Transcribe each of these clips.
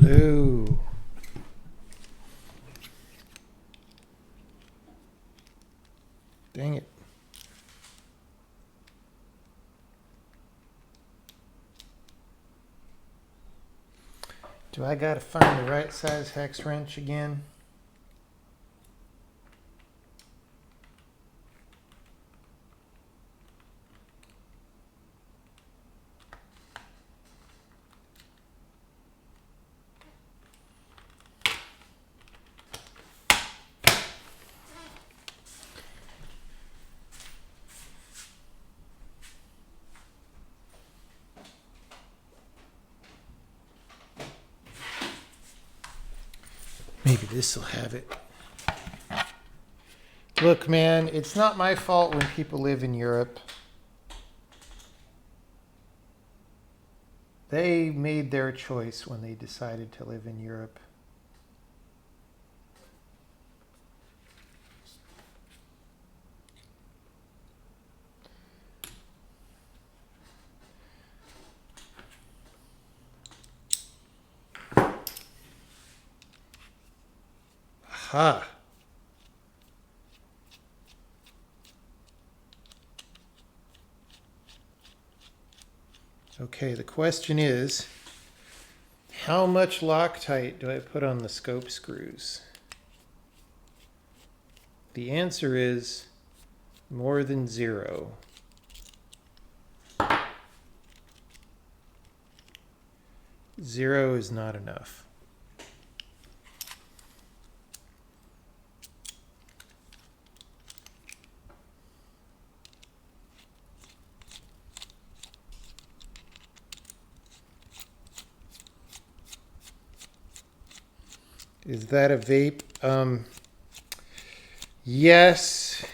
Hello. Dang it. Do I gotta find the right size hex wrench again? Maybe this will have it. Look, man, it's not my fault when people live in Europe. They made their choice when they decided to live in Europe. Aha. Okay, the question is, how much Loctite do I put on the scope screws? The answer is more than 0. Zero is not enough. Is that a vape? Yes.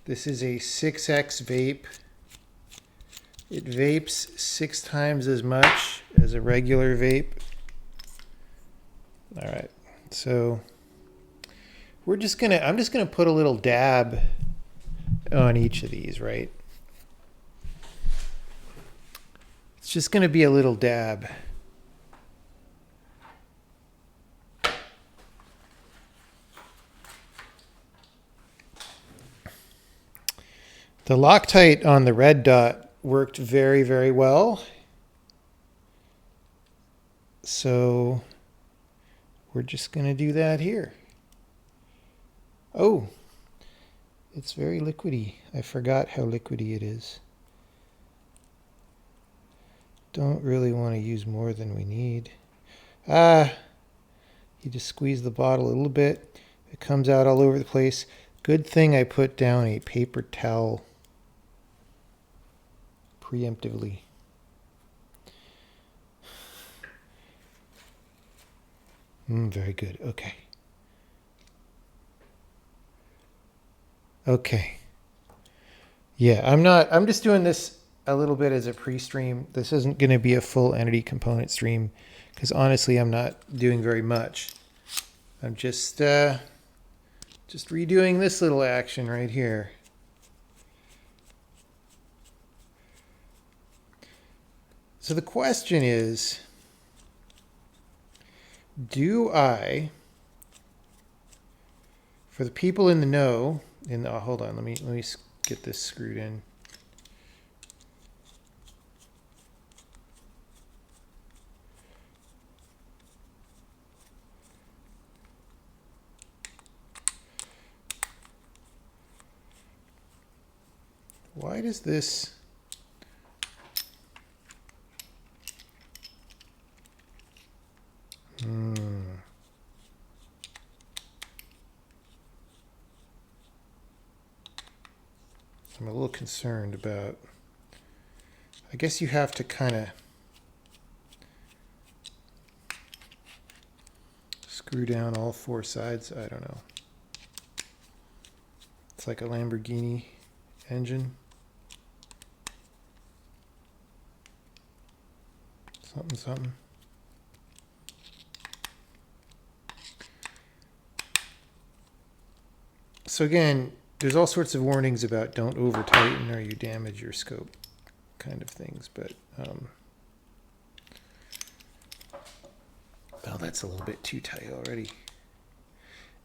This is a 6X vape. It vapes 6 times as much as a regular vape. All right. So I'm just gonna put a little dab on each of these, right? It's just gonna be a little dab. The Loctite on the red dot worked very, very well. So we're just going to do that here. Oh, it's very liquidy. I forgot how liquidy it is. Don't really want to use more than we need. You just squeeze the bottle a little bit. It comes out all over the place. Good thing I put down a paper towel preemptively. Very good. Okay. Okay. Yeah, I'm just doing this a little bit as a pre-stream. This isn't going to be a full entity component stream because honestly, I'm not doing very much. I'm just redoing this little action right here. So the question is, do I, for the people in the know, hold on, let me get this screwed in. Why does this? I'm a little concerned about. I guess you have to kind of screw down all 4 sides. I don't know. It's like a Lamborghini engine. Something, something. So again, there's all sorts of warnings about don't over tighten or you damage your scope kind of things, but Oh, that's a little bit too tight already.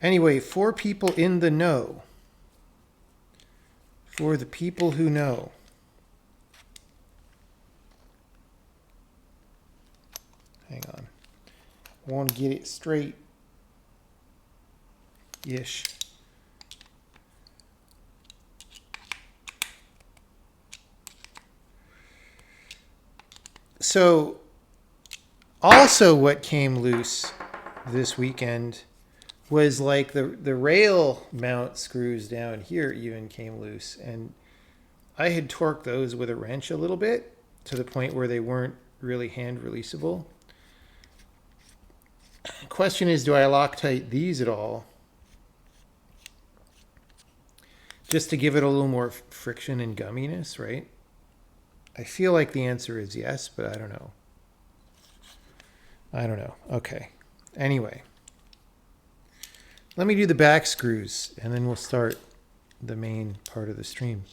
Anyway, for people in the know, for the people who know, hang on, I want to get it straight-ish. So, also what came loose this weekend was like the rail mount screws down here even came loose. And I had torqued those with a wrench a little bit to the point where they weren't really hand releasable. Question is, do I Loctite these at all? Just to give it a little more friction and gumminess, right? I feel like the answer is yes, but I don't know. I don't know. Okay. Anyway, let me do the back screws and then we'll start the main part of the stream.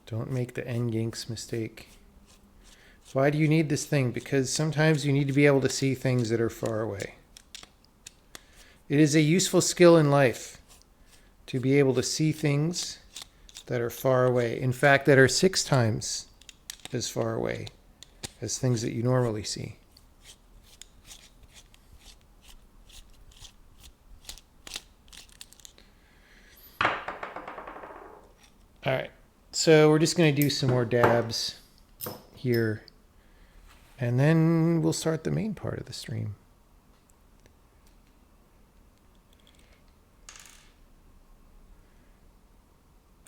Don't make the NGinx mistake. Why do you need this thing? Because sometimes you need to be able to see things that are far away. It is a useful skill in life to be able to see things that are far away. In fact, that are 6 times as far away as things that you normally see. All right, so we're just going to do some more dabs here, and then we'll start the main part of the stream.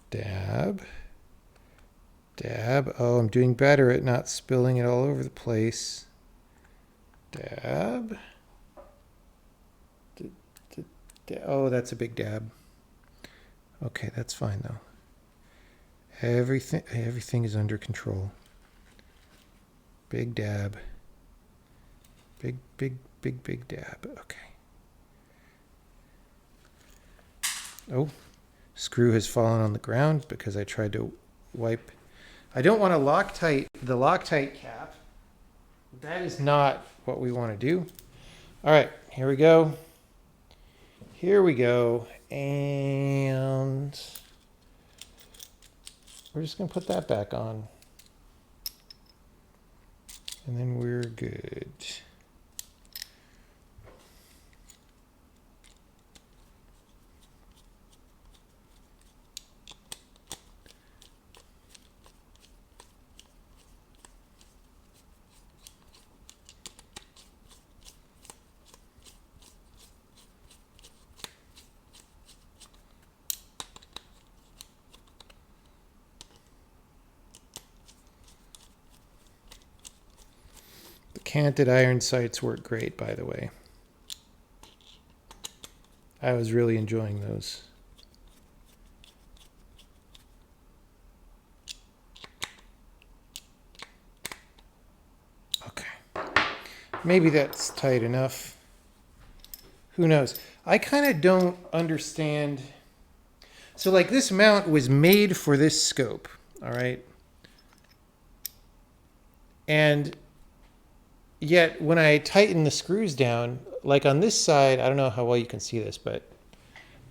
Dab, dab. Oh, I'm doing better at not spilling it all over the place. Dab. Oh, that's a big dab. Okay, that's fine though. Everything is under control. Big dab. Big dab. Okay. Oh, screw has fallen on the ground because I tried to wipe. I don't want to Loctite the Loctite cap. That is not what we want to do. All right, here we go. Here we go. And we're just going to put that back on. And then we're good. Canted iron sights work great, by the way. I was really enjoying those. Okay. Maybe that's tight enough. Who knows? I kind of don't understand. So like this mount was made for this scope, all right? And yet, when I tighten the screws down, like on this side, I don't know how well you can see this, but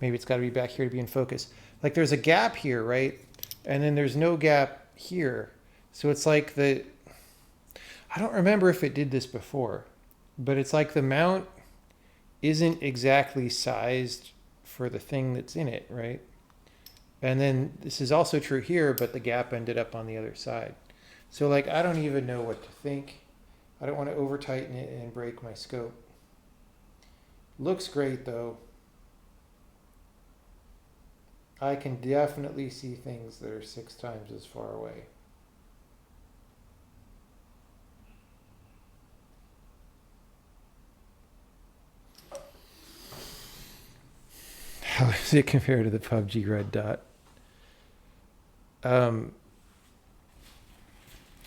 maybe it's got to be back here to be in focus. Like there's a gap here, right? And then there's no gap here. So it's like I don't remember if it did this before, but it's like the mount isn't exactly sized for the thing that's in it, right? And then this is also true here, but the gap ended up on the other side. So like, I don't even know what to think. I don't want to over tighten it and break my scope. Looks great though. I can definitely see things that are 6 times as far away. How does it compare to the PUBG red dot?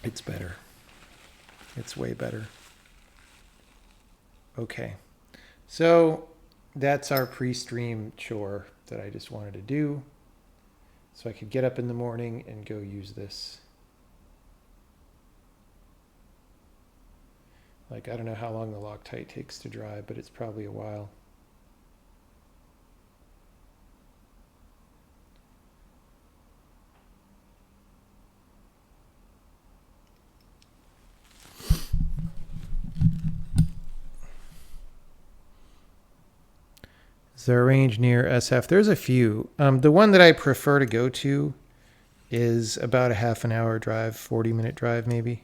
It's better. It's way better. Okay. So that's our pre-stream chore that I just wanted to do. So I could get up in the morning and go use this. Like, I don't know how long the Loctite takes to dry, but it's probably a while. Is there a range near SF? There's a few. The one that I prefer to go to is about a half an hour drive, 40-minute drive maybe.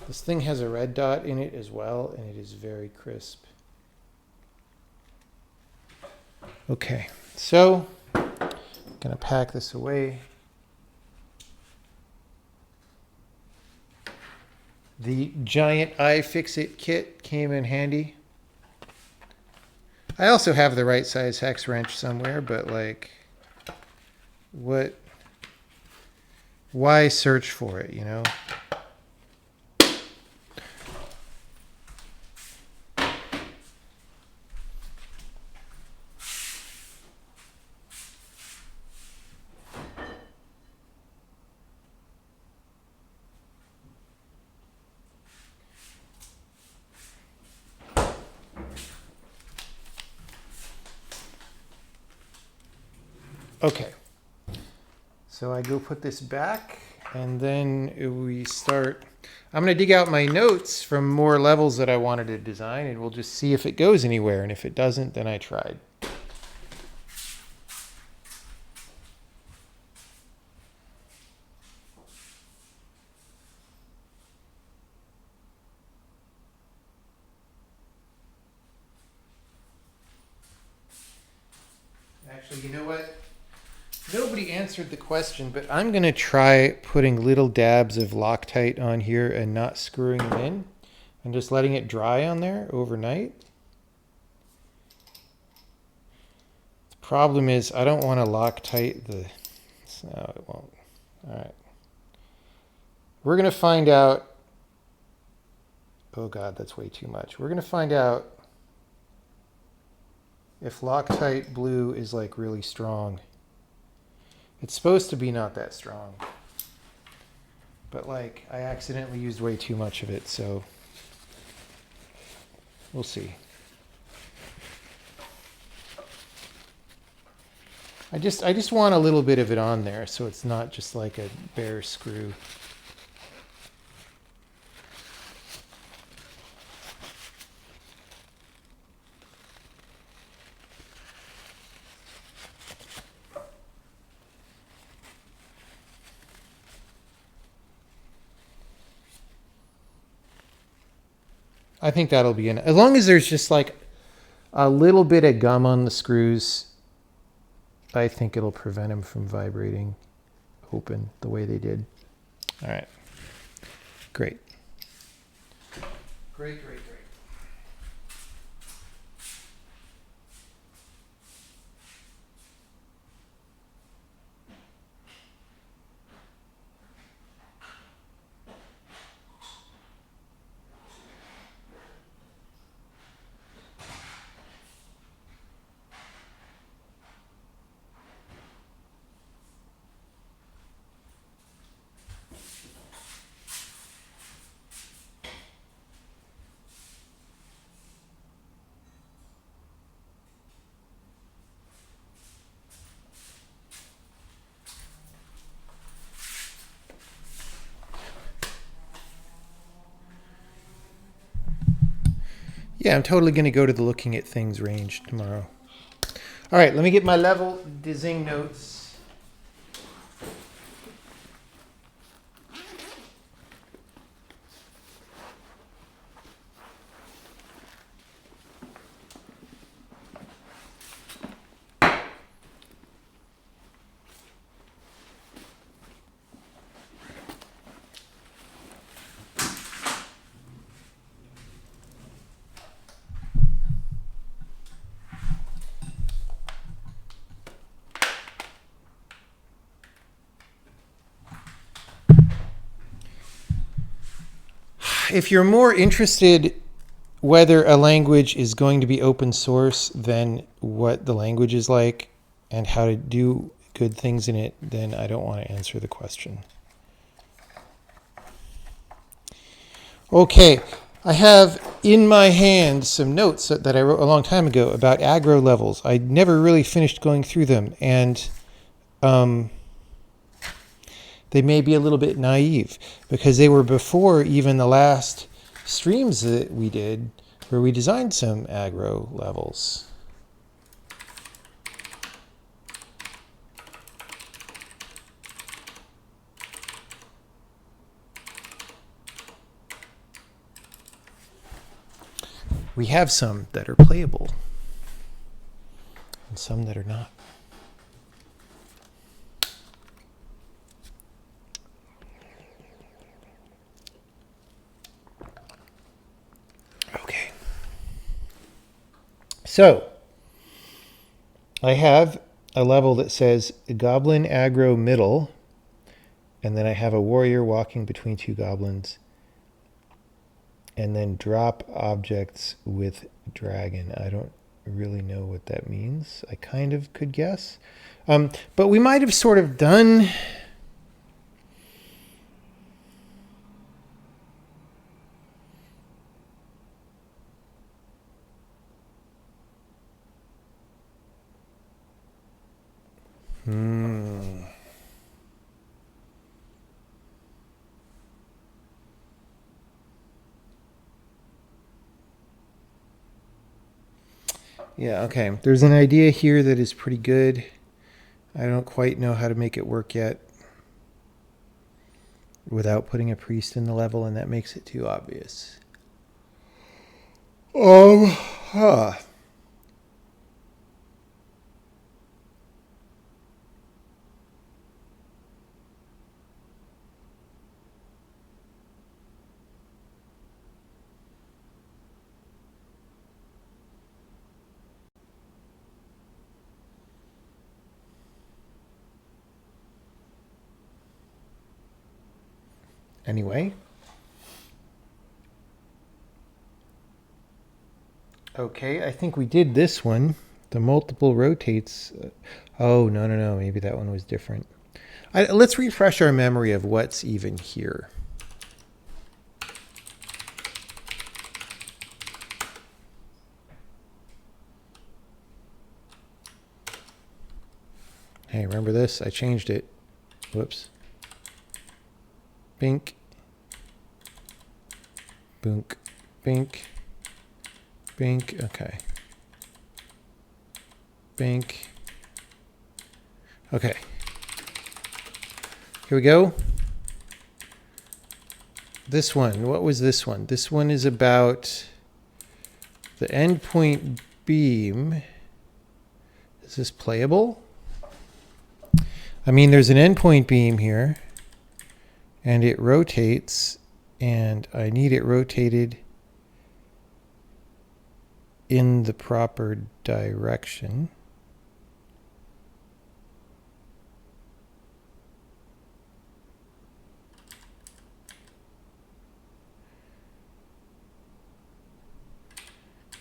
This thing has a red dot in it as well, and it is very crisp. Okay, so I'm gonna pack this away. The giant iFixit kit came in handy. I also have the right size hex wrench somewhere, but like, why search for it, you know? Okay, so I go put this back, and then we start. I'm going to dig out my notes from more levels that I wanted to design, and we'll just see if it goes anywhere, and if it doesn't, then I tried. Actually, you know what? Nobody answered the question, but I'm going to try putting little dabs of Loctite on here and not screwing them in and just letting it dry on there overnight. The problem is I don't want to Loctite the... No, it won't. All right. We're going to find out... Oh, God, that's way too much. We're going to find out if Loctite blue is like really strong. It's supposed to be not that strong, but like I accidentally used way too much of it, so we'll see. I just want a little bit of it on there so it's not just like a bare screw. I think that'll be enough. As long as there's just like a little bit of gum on the screws, I think it'll prevent them from vibrating open the way they did. All right. Great. Great, great, great. Yeah, I'm totally going to go to the looking at things range tomorrow. All right, let me get my level Desinging notes. if you're more interested whether a language is going to be open source than what the language is like and how to do good things in it, then I don't want to answer the question. Okay, I have in my hand some notes that I wrote a long time ago about aggro levels. I never really finished going through them, and they may be a little bit naive because they were before even the last streams that we did where we designed some aggro levels. We have some that are playable and some that are not. Okay. So, I have a level that says Goblin Aggro Middle, and then I have a warrior walking between two goblins, and then drop objects with dragon. I don't really know what that means. I kind of could guess. But we might have sort of done... Yeah, okay. There's an idea here that is pretty good. I don't quite know how to make it work yet without putting a priest in the level, and that makes it too obvious. Huh. Anyway. Okay, I think we did this one. The multiple rotates. Oh, no. Maybe that one was different. Let's refresh our memory of what's even here. Hey, remember this? I changed it. Whoops. Bink. Boonk. Bink. Bink. Okay. Bink. Okay. Here we go. This one. What was this one? This one is about the endpoint beam. Is this playable? I mean, there's an endpoint beam here, and it rotates, and I need it rotated in the proper direction.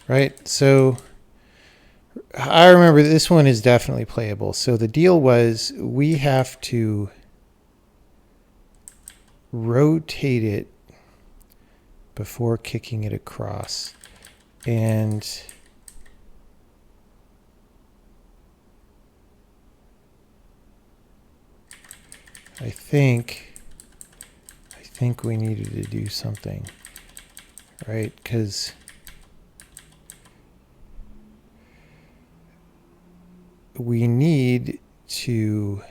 Right, so I remember this one is definitely playable. So the deal was we have to rotate it before kicking it across. And I think we needed to do something, right? Because we need to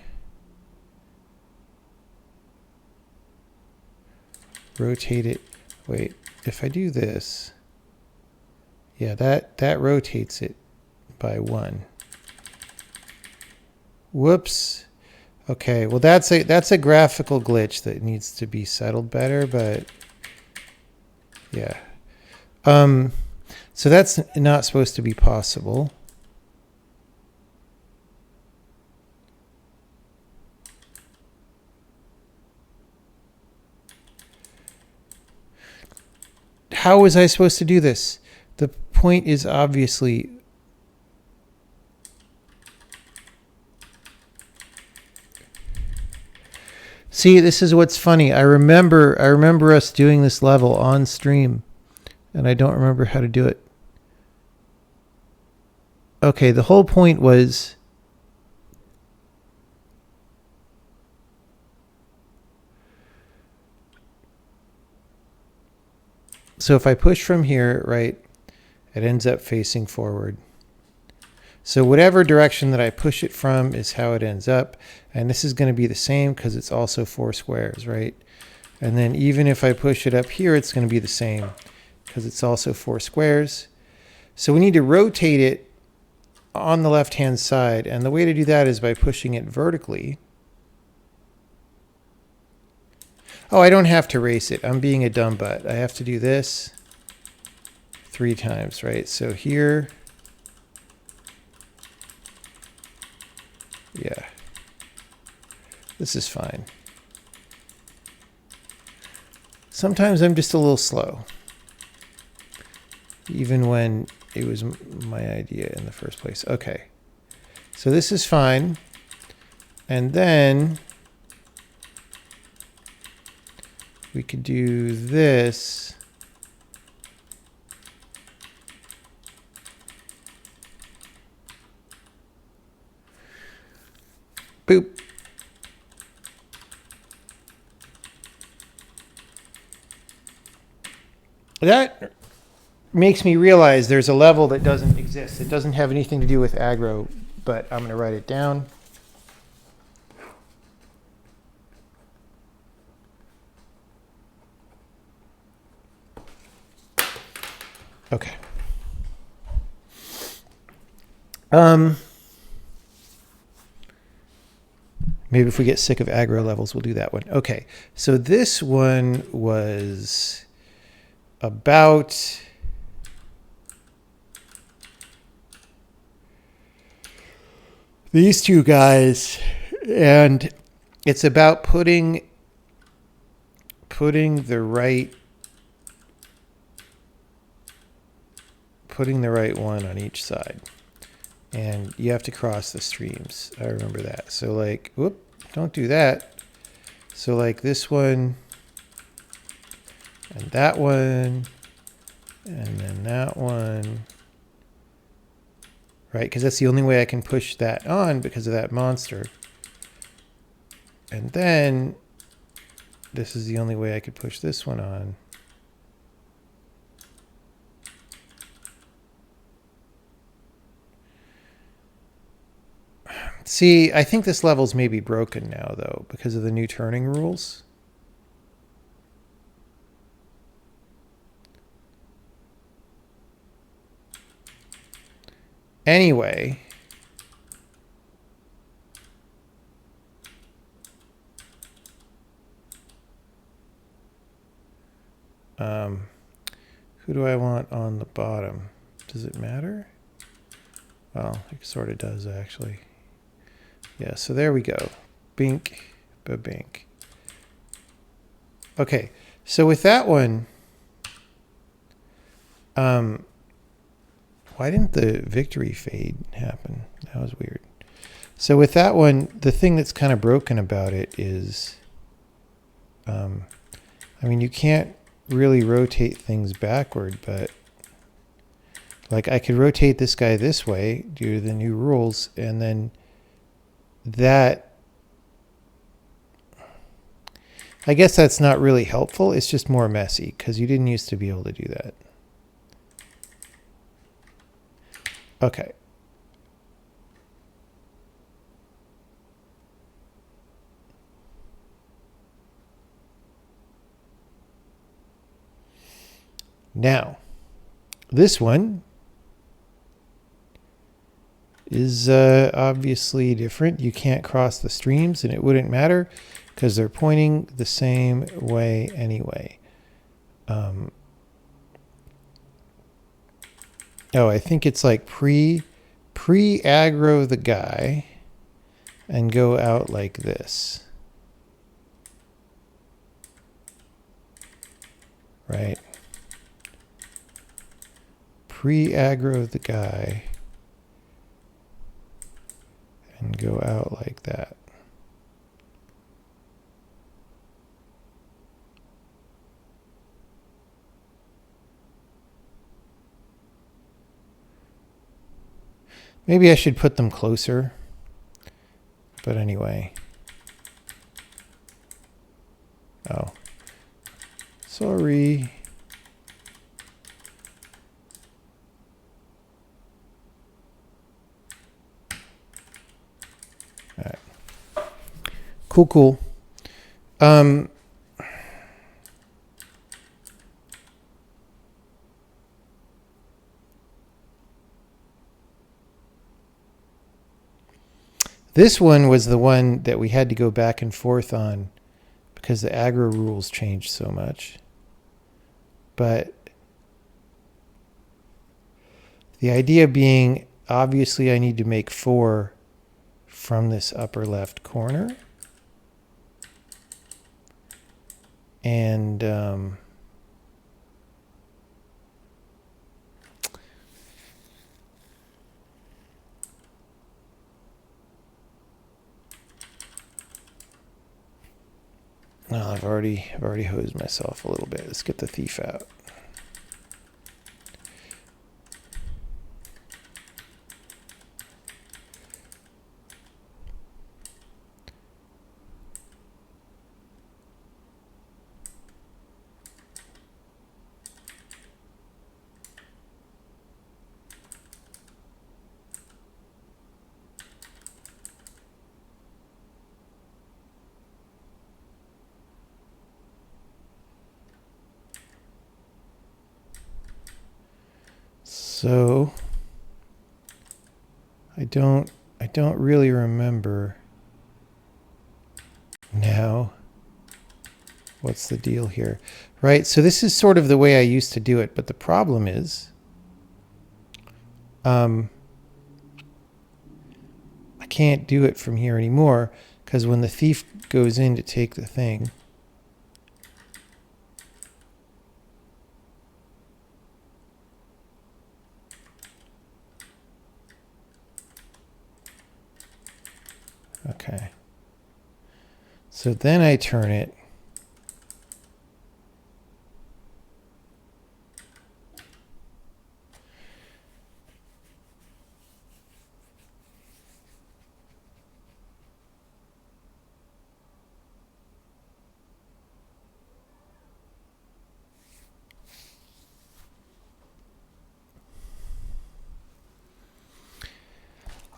rotate it. Wait, if I do this, yeah, that rotates it by 1. Whoops. Okay, well that's a graphical glitch that needs to be settled better, but yeah. So that's not supposed to be possible. how was I supposed to do this? The point is obviously... See, this is what's funny. I remember us doing this level on stream, and I don't remember how to do it. Okay, the whole point was... So if I push from here, right, it ends up facing forward. So whatever direction that I push it from is how it ends up. And this is going to be the same because it's also 4 squares, right? And then even if I push it up here, it's going to be the same because it's also 4 squares. So we need to rotate it on the left-hand side. And the way to do that is by pushing it vertically. Oh, I don't have to race it. I'm being a dumb butt. I have to do this 3 times, right? So here... Yeah, this is fine. Sometimes I'm just a little slow, even when it was my idea in the first place. Okay, so this is fine. And then we could do this. Boop. That makes me realize there's a level that doesn't exist. It doesn't have anything to do with aggro, but I'm going to write it down. Okay. Maybe if we get sick of aggro levels, we'll do that one. Okay, so this one was about these two guys, and it's about putting the right one on each side. And you have to cross the streams. I remember that. So like, whoop, don't do that. So like this one, and that one, and then that one. Right, because that's the only way I can push that on because of that monster. And then this is the only way I could push this one on. See, I think this level's maybe broken now, though, because of the new turning rules. Anyway. Who do I want on the bottom? Does it matter? Well, it sort of does, actually. Yeah, so there we go. Bink, ba-bink. Okay, so with that one, why didn't the victory fade happen? That was weird. So with that one, the thing that's kind of broken about it is, I mean, you can't really rotate things backward, but like I could rotate this guy this way due to the new rules, and then that, I guess that's not really helpful. It's just more messy because you didn't used to be able to do that. Okay. Now, this one is obviously different. You can't cross the streams, and it wouldn't matter because they're pointing the same way anyway. Oh, I think it's like pre-aggro the guy and go out like this. Right? pre-aggro the guy and go out like that. Maybe I should put them closer. But anyway. Oh. Sorry. All right. Cool, cool. This one was the one that we had to go back and forth on because the aggro rules changed so much. But the idea being, obviously I need to make 4 from this upper left corner. And no, I've already hosed myself a little bit. Let's get the thief out. So I don't really remember now what's the deal here, right? So this is sort of the way I used to do it, but the problem is I can't do it from here anymore because when the thief goes in to take the thing, okay. So then I turn it.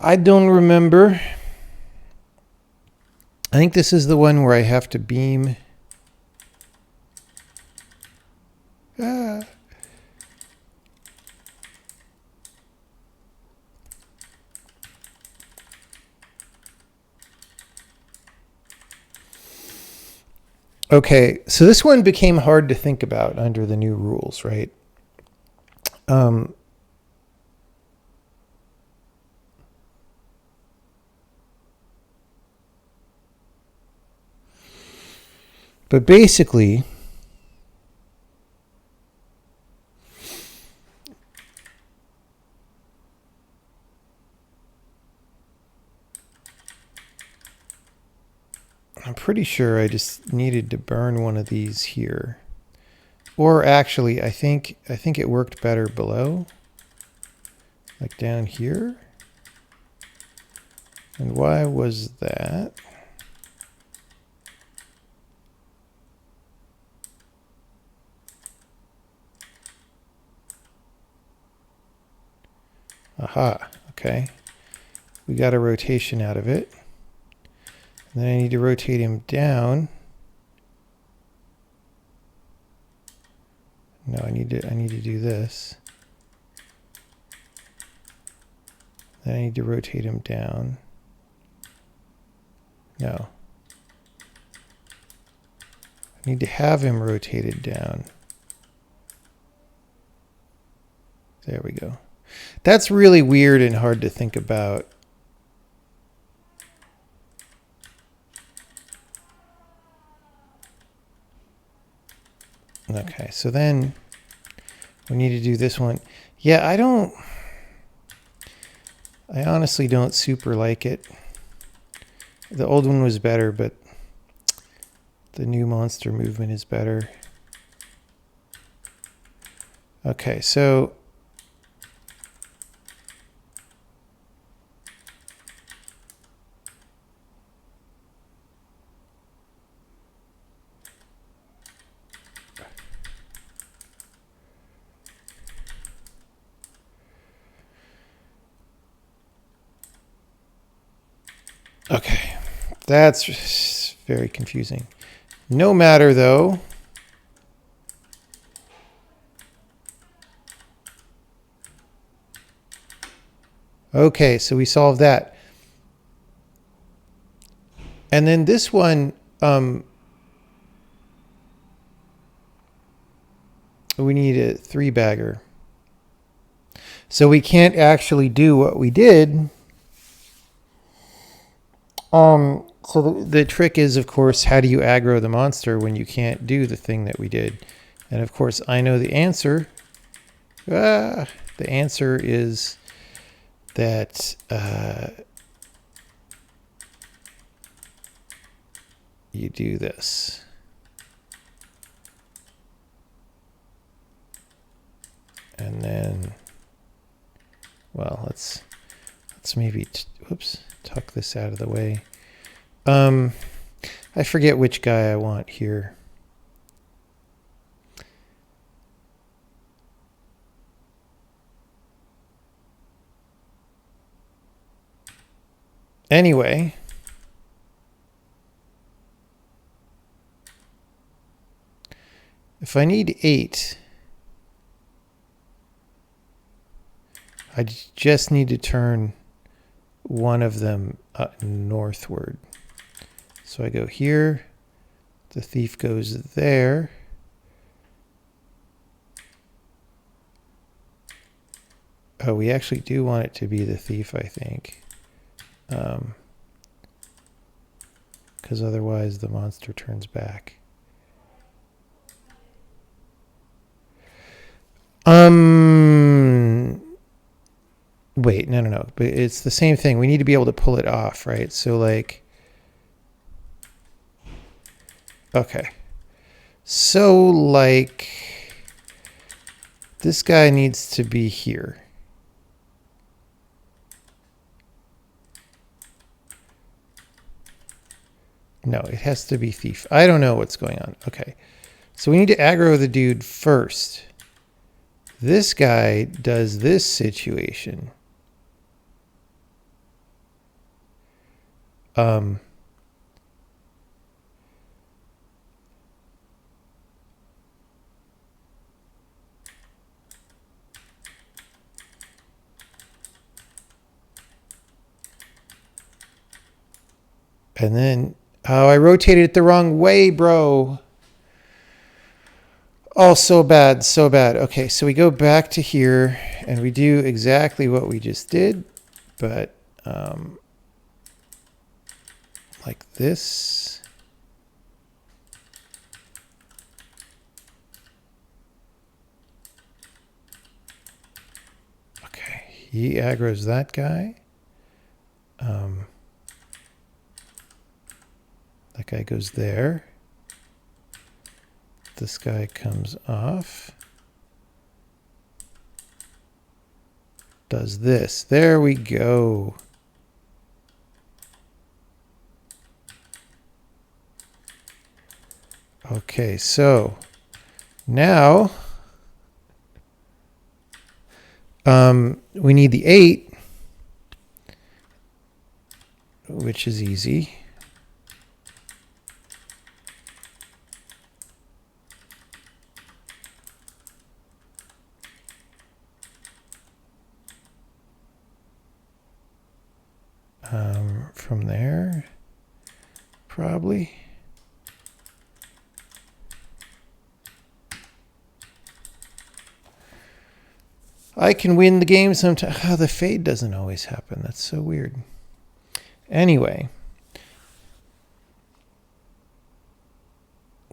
I don't remember. I think this is the one where I have to beam. Ah. Okay, so this one became hard to think about under the new rules, right? But basically, I'm pretty sure I just needed to burn one of these here. Or actually, I think it worked better below. Like down here. And why was that? Aha, okay. We got a rotation out of it. And then I need to rotate him down. No, I need to do this. Then I need to rotate him down. No. I need to have him rotated down. There we go. That's really weird and hard to think about. Okay, so then We need to do this one. Yeah, I honestly don't super like it. The old one was better, but the new monster movement is better. Okay, so okay, that's very confusing. No matter though. Okay, so we solved that. And then this one, we need a 3-bagger. So we can't actually do what we did. So the trick is, of course, how do you aggro the monster when you can't do the thing that we did? And of course, I know the answer. The answer is that you do this. And then, well, let's maybe, tuck this out of the way. I forget which guy I want here. Anyway, if I need 8, I just need to turn one of them northward. So I go here, the thief goes there. Oh, we actually do want it to be the thief, I think. Because otherwise the monster turns back. Wait, no. But it's the same thing. We need to be able to pull it off, right? So like, okay. So like, this guy needs to be here. No, it has to be thief. I don't know what's going on. Okay. So we need to aggro the dude first. This guy does this situation. And then, oh, I rotated it the wrong way, bro. Oh, so bad, so bad. Okay, so we go back to here and we do exactly what we just did, but like this. Okay, he aggroes that guy. That guy goes there. This guy comes off. Does this. There we go. Okay, so now we need the 8, which is easy. From there, probably. I can win the game sometimes. Oh, the fade doesn't always happen. That's so weird. Anyway,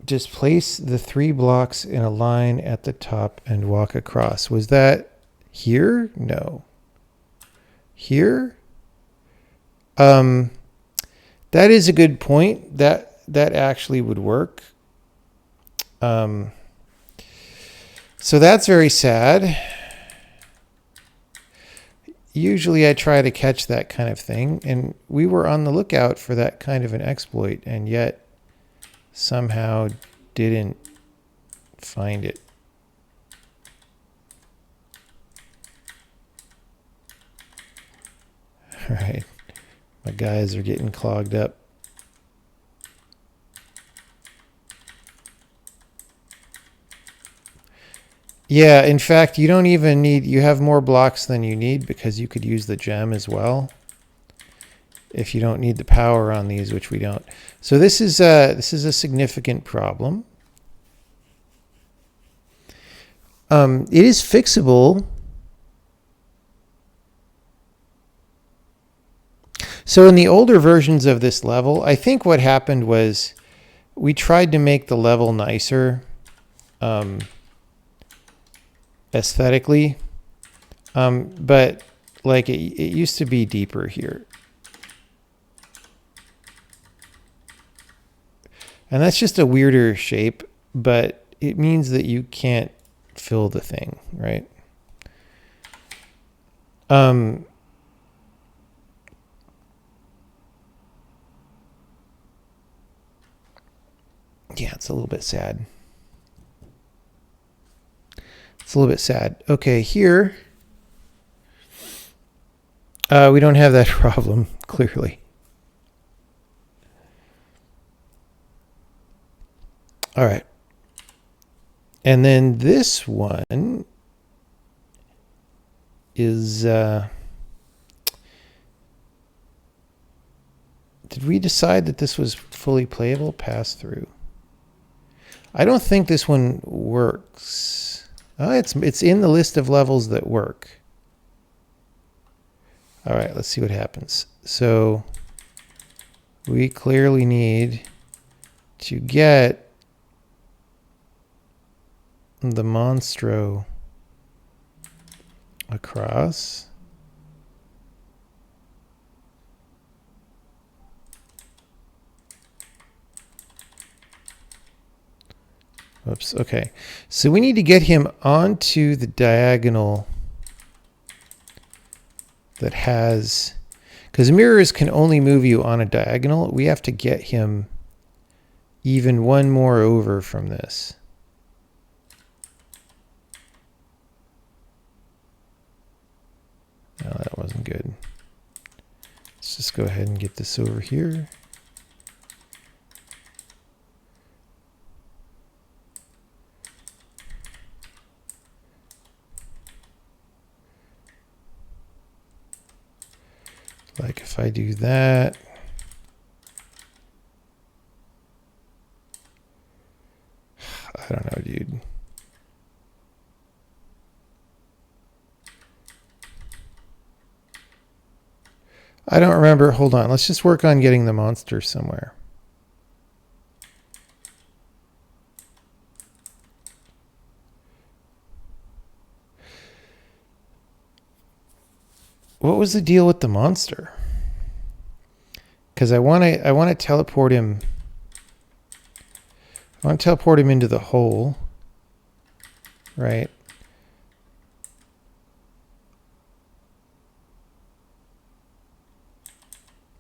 just place the 3 blocks in a line at the top and walk across. Was that here? No. Here? That is a good point. That actually would work. So that's very sad. Usually I try to catch that kind of thing, and we were on the lookout for that kind of an exploit, and yet somehow didn't find it. All right, my guys are getting clogged up. Yeah, in fact, you don't even need, you have more blocks than you need because you could use the gem as well if you don't need the power on these, which we don't. So this is a significant problem. It is fixable. So in the older versions of this level, I think what happened was we tried to make the level nicer. Aesthetically, but like it used to be deeper here, and that's just a weirder shape, but it means that you can't fill the thing, right? Yeah, it's a little bit sad. It's a little bit sad. Okay, here we don't have that problem, clearly. All right. And then this one is, did we decide that this was fully playable? Pass through. I don't think this one works. Oh, it's in the list of levels that work. All right, let's see what happens. So we clearly need to get the monstro across. Oops, okay. So we need to get him onto the diagonal that has, because mirrors can only move you on a diagonal. We have to get him even one more over from this. No, that wasn't good. Let's just go ahead and get this over here. Like if I do that, I don't know, dude. I don't remember. Hold on. Let's just work on getting the monster somewhere. What was the deal with the monster? Because I want to teleport him. I want to teleport him into the hole, right?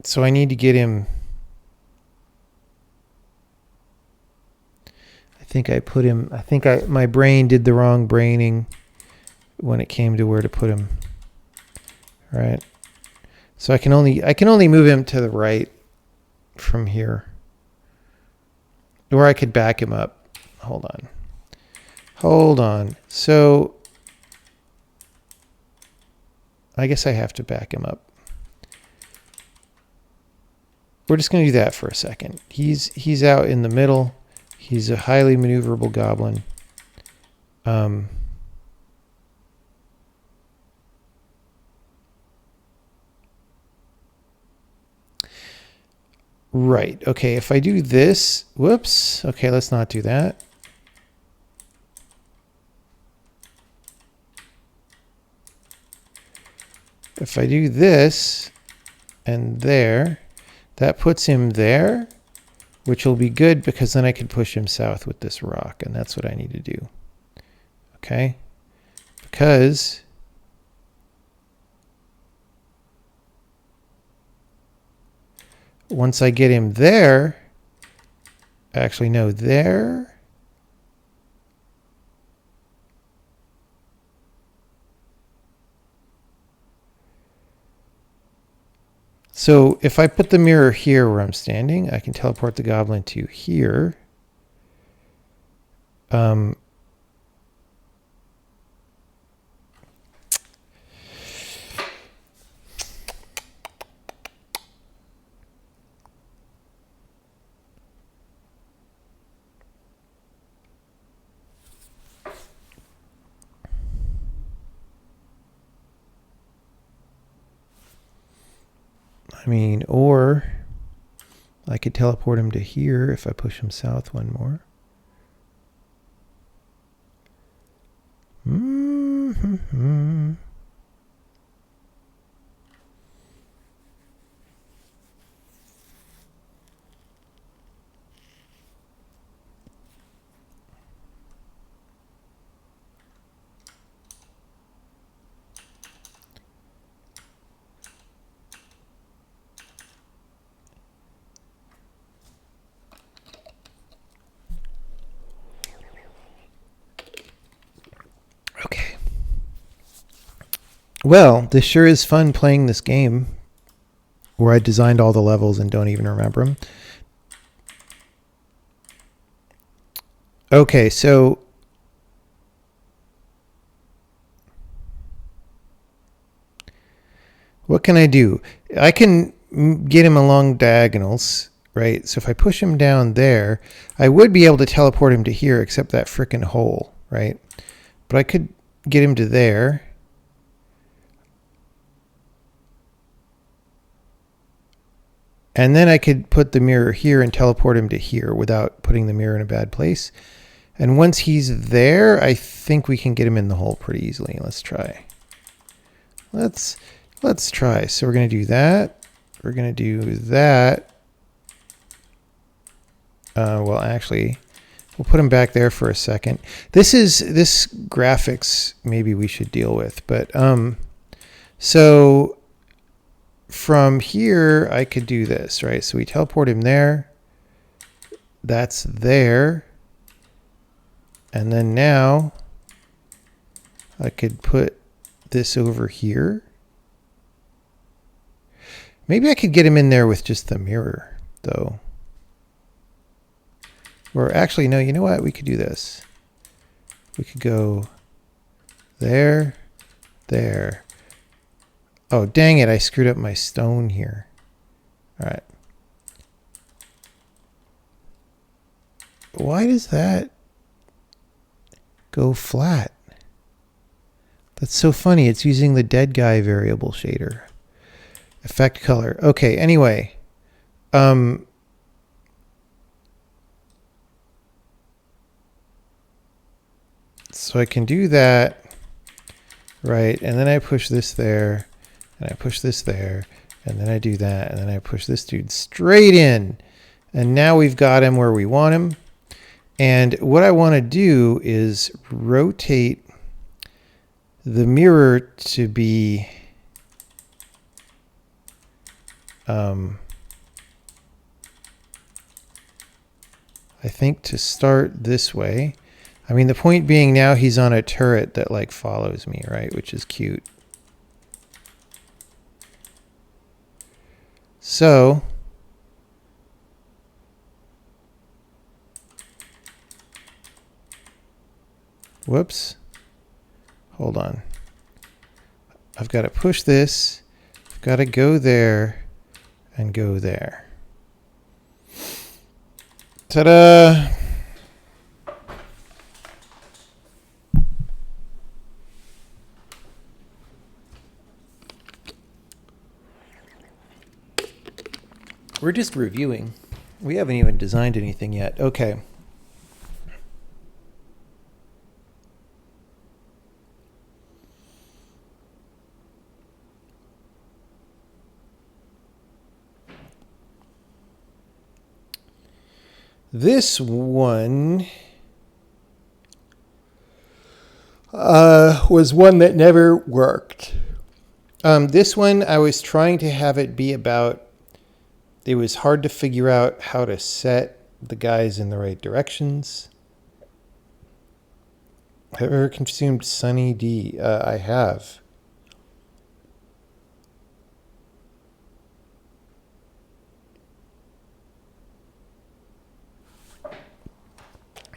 So I need to get him. I think I put him. I think my brain did the wrong braining when it came to where to put him. Right. So I can only move him to the right from here. Or I could back him up. Hold on. Hold on. So I guess I have to back him up. We're just going to do that for a second. He's out in the middle. He's a highly maneuverable goblin. Right. Okay, if I do this, whoops. Okay, let's not do that. If I do this and there, that puts him there, which will be good because then I can push him south with this rock, and that's what I need to do. Okay? Because once I get him there, actually no, there. So if I put the mirror here where I'm standing, I can teleport the goblin to here. I mean, or I could teleport him to here if I push him south one more. Mm-hmm. Okay. Well, this sure is fun playing this game where I designed all the levels and don't even remember them. Okay, so what can I do? I can get him along diagonals, right? So if I push him down there, I would be able to teleport him to here, except that frickin' hole, right? But I could get him to there. And then I could put the mirror here and teleport him to here without putting the mirror in a bad place. And once he's there, I think we can get him in the hole pretty easily. Let's try. Let's try. So we're going to do that. We're going to do that. Well, actually, we'll put him back there for a second. This graphics maybe we should deal with. But so from here, I could do this, right? So we teleport him there. That's there. And then now I could put this over here. Maybe I could get him in there with just the mirror, though. Or actually, no, you know what? We could do this. We could go there, there. Oh, dang it. I screwed up my stone here. All right. Why does that go flat? That's so funny. It's using the dead guy variable shader. Effect color. Okay, anyway. So I can do that, right? And then I push this there, and I push this there, and then I do that, and then I push this dude straight in. And now we've got him where we want him. And what I want to do is rotate the mirror to be I think to start this way. I mean, the point being now he's on a turret that like follows me, right? Which is cute. So whoops. Hold on. I've got to push this. I've got to go there and go there. Ta-da! We're just reviewing. We haven't even designed anything yet. Okay. This one was one that never worked. This one, I was trying to have it be about, it was hard to figure out how to set the guys in the right directions. Have you ever consumed Sunny D? I have.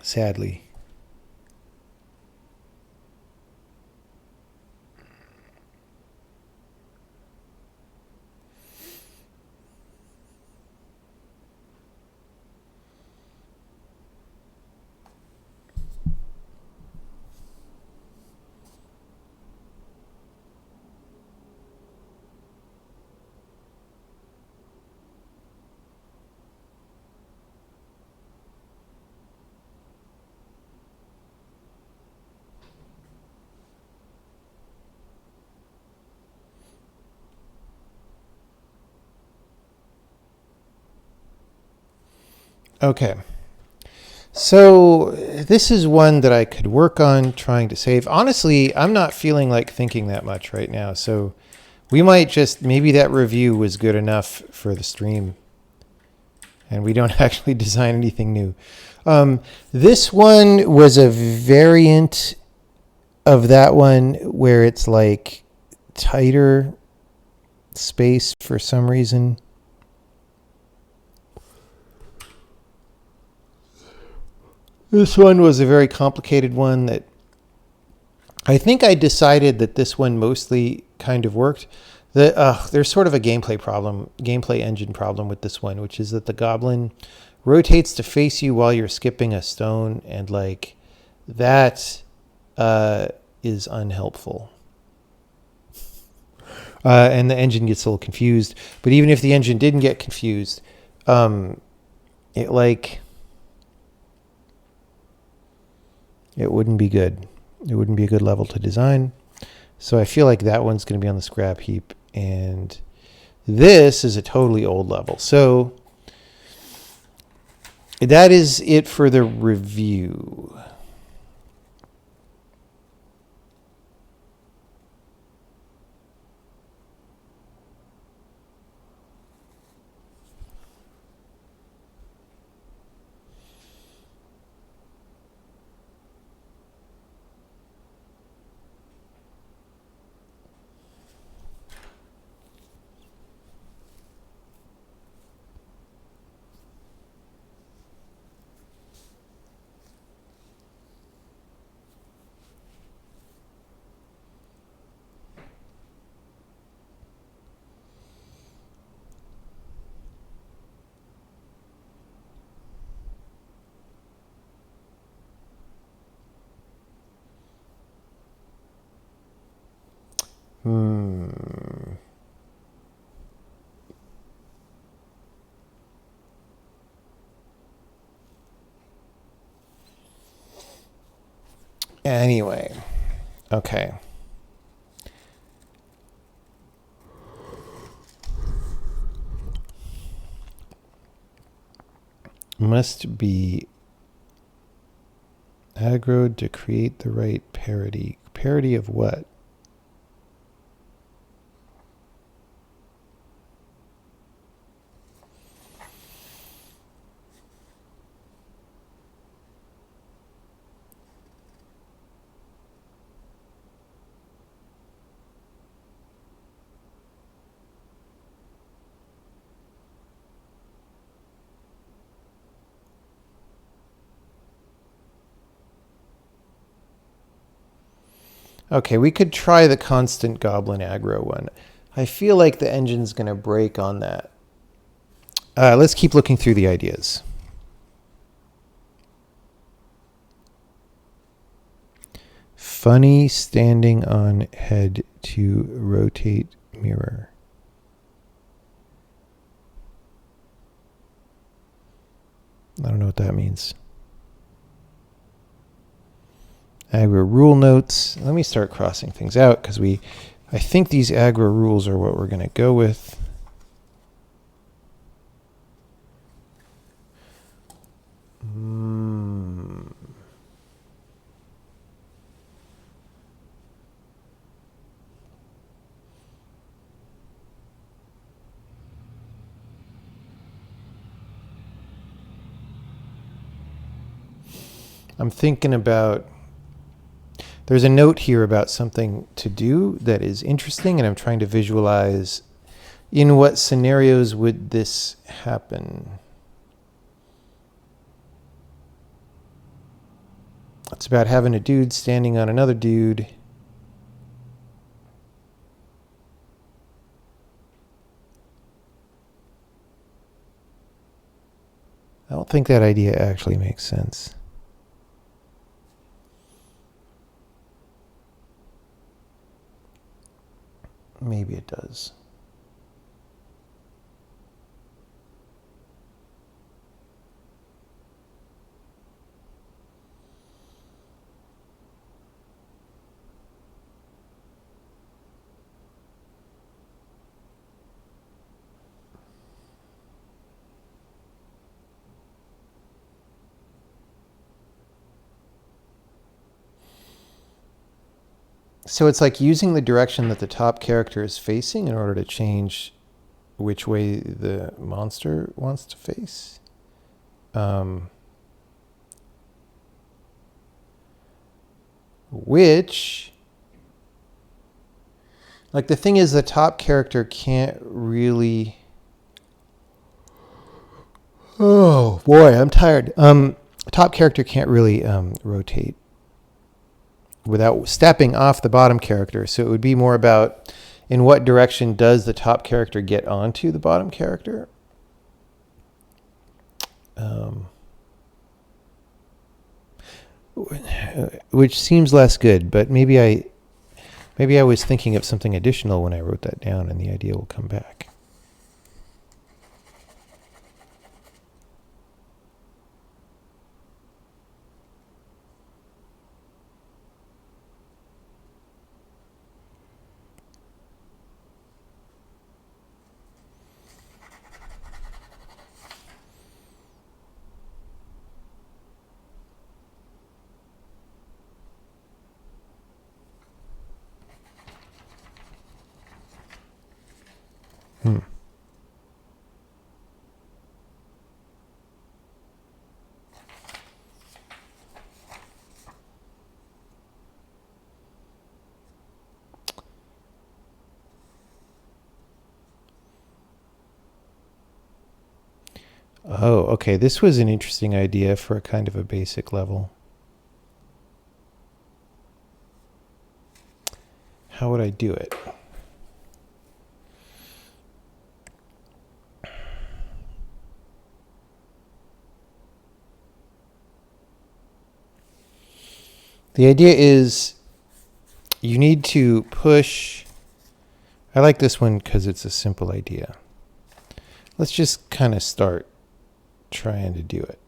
Sadly. Okay. So this is one that I could work on trying to save. Honestly, I'm not feeling like thinking that much right now. So we might just, maybe that review was good enough for the stream and we don't actually design anything new. This one was a variant of that one where it's like tighter space for some reason. This one was a very complicated one that I think I decided that this one mostly kind of worked. There's sort of a gameplay engine problem with this one, which is that the goblin rotates to face you while you're skipping a stone, and like that is unhelpful. And the engine gets a little confused. But even if the engine didn't get confused, it wouldn't be good. It wouldn't be a good level to design. So I feel like that one's going to be on the scrap heap. And this is a totally old level. So that is it for the review. Anyway, okay. Must be aggroed to create the right parity. Parity of what? Okay, we could try the constant goblin aggro one. I feel like the engine's going to break on that. Let's keep looking through the ideas. Funny standing on head to rotate mirror. I don't know what that means. Agra rule notes. Let me start crossing things out because I think these Agra rules are what we're going to go with. I'm thinking about, there's a note here about something to do that is interesting, and I'm trying to visualize in what scenarios would this happen. It's about having a dude standing on another dude. I don't think that idea actually makes sense. Maybe it does. So it's like using the direction that the top character is facing in order to change which way the monster wants to face. Which, like, the thing is, the top character can't really. Oh boy, I'm tired. Top character can't really rotate without stepping off the bottom character. So it would be more about in what direction does the top character get onto the bottom character. Which seems less good, but maybe I was thinking of something additional when I wrote that down, and the idea will come back. Oh, okay. This was an interesting idea for a kind of a basic level. How would I do it? The idea is you need to push. I like this one because it's a simple idea. Let's just kind of start trying to do it.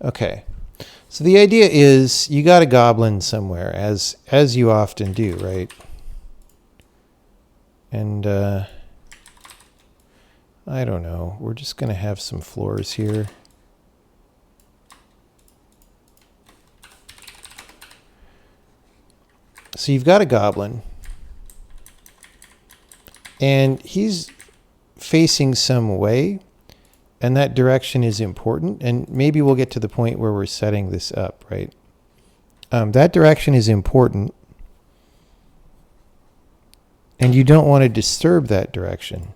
Okay. So the idea is you got a goblin somewhere, as you often do, right? And I don't know. We're just going to have some floors here. So you've got a goblin, and he's facing some way, and that direction is important. And maybe we'll get to the point where we're setting this up, right? That direction is important, and you don't want to disturb that direction.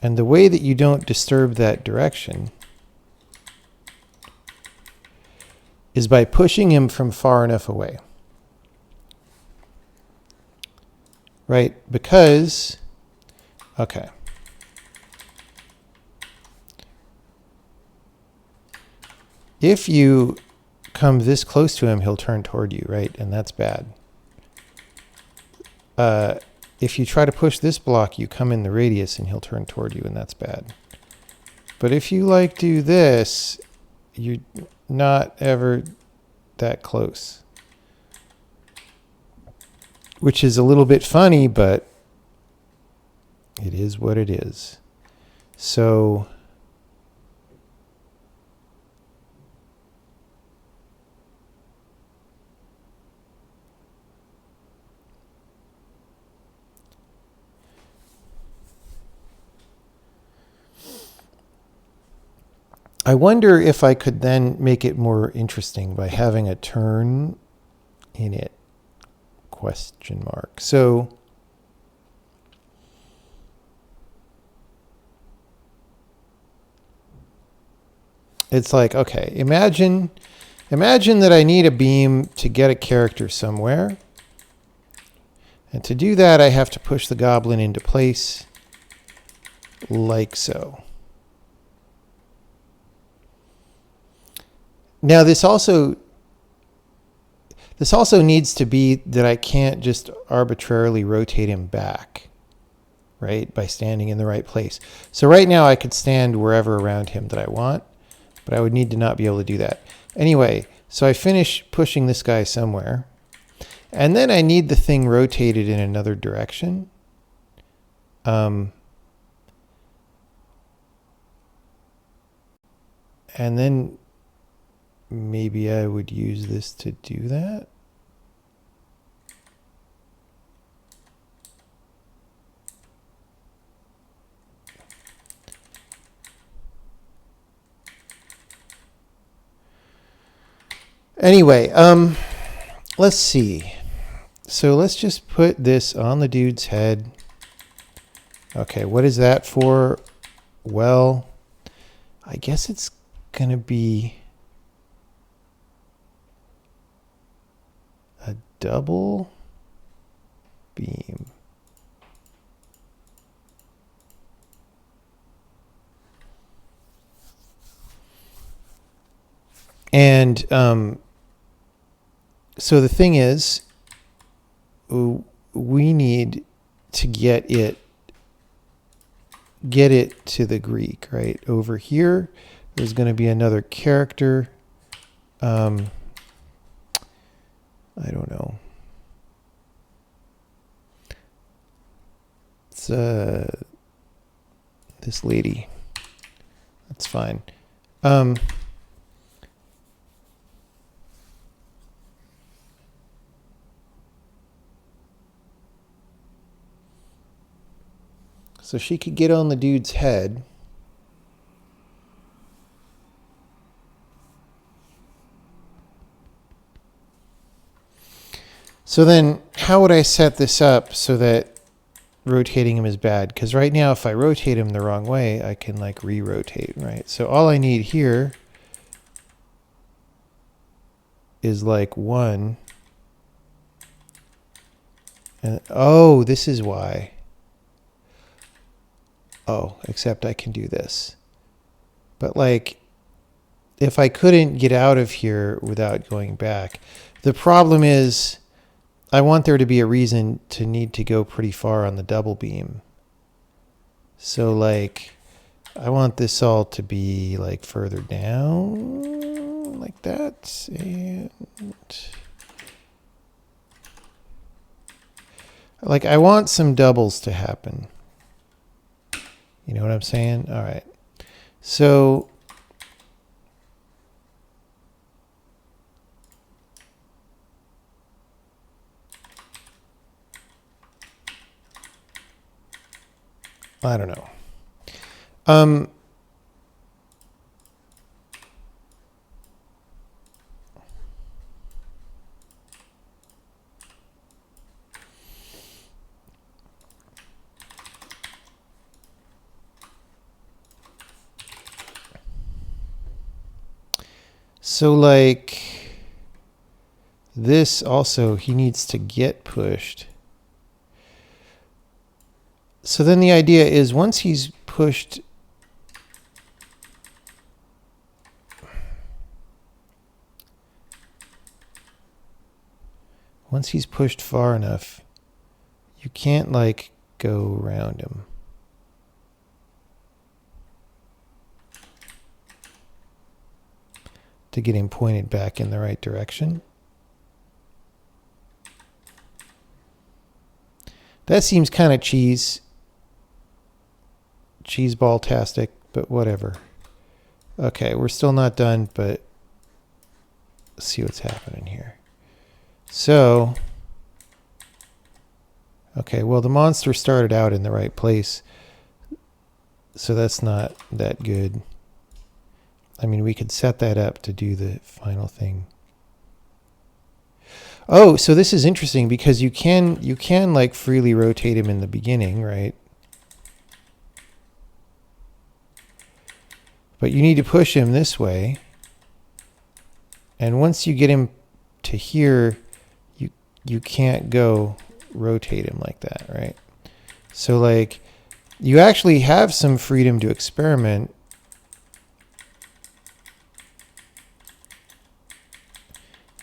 And the way that you don't disturb that direction is by pushing him from far enough away. Right? Because, okay. If you come this close to him, he'll turn toward you, right? And that's bad. If you try to push this block, you come in the radius and he'll turn toward you, and that's bad. But if you like do this, you're not ever that close. Which is a little bit funny, but it is what it is. So I wonder if I could then make it more interesting by having a turn in it, ? So it's like, okay, imagine that I need a beam to get a character somewhere. And to do that, I have to push the goblin into place like so. Now this also needs to be that I can't just arbitrarily rotate him back, right, by standing in the right place. So right now I could stand wherever around him that I want, but I would need to not be able to do that. Anyway, so I finish pushing this guy somewhere, and then I need the thing rotated in another direction. And then maybe I would use this to do that. Anyway, let's see. So let's just put this on the dude's head. Okay, what is that for? Well, I guess it's going to be a double beam. And so the thing is, we need to get it to the Greek, right? Over here, there's going to be another character. I don't know. It's this lady. That's fine. So she could get on the dude's head. So then how would I set this up so that rotating him is bad? Because right now if I rotate him the wrong way, I can like re-rotate, right? So all I need here is like 1. And oh, this is why. Oh, except I can do this. But like, if I couldn't get out of here without going back, the problem is I want there to be a reason to need to go pretty far on the double beam. So like, I want this all to be like further down like that. And like, I want some doubles to happen. You know what I'm saying? All right. So I don't know. So like this also, he needs to get pushed. So then the idea is once he's pushed, Once he's pushed far enough, you can't like go around him. To get him pointed back in the right direction. That seems kind of cheeseball-tastic, but whatever. Okay, we're still not done, but let's see what's happening here. So, okay, well, the monster started out in the right place, so that's not that good. I mean, we could set that up to do the final thing. Oh, so this is interesting because you can like freely rotate him in the beginning, right? But you need to push him this way. And once you get him to here, you can't go rotate him like that, right? So like you actually have some freedom to experiment.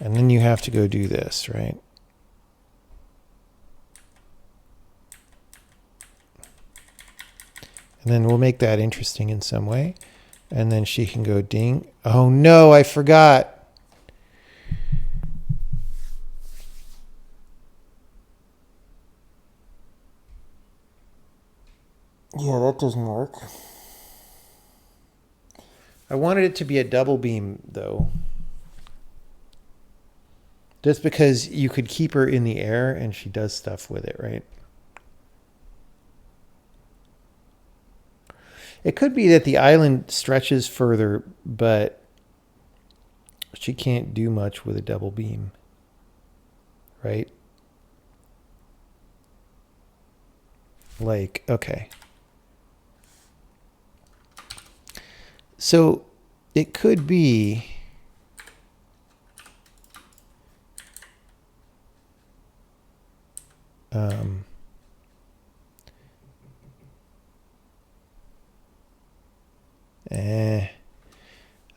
And then you have to go do this, right? And then we'll make that interesting in some way. And then she can go ding. Oh no, I forgot. Yeah, that doesn't work. I wanted it to be a double beam, though. Just because you could keep her in the air and she does stuff with it, right? It could be that the island stretches further, but she can't do much with a double beam, right? Like, okay. So it could be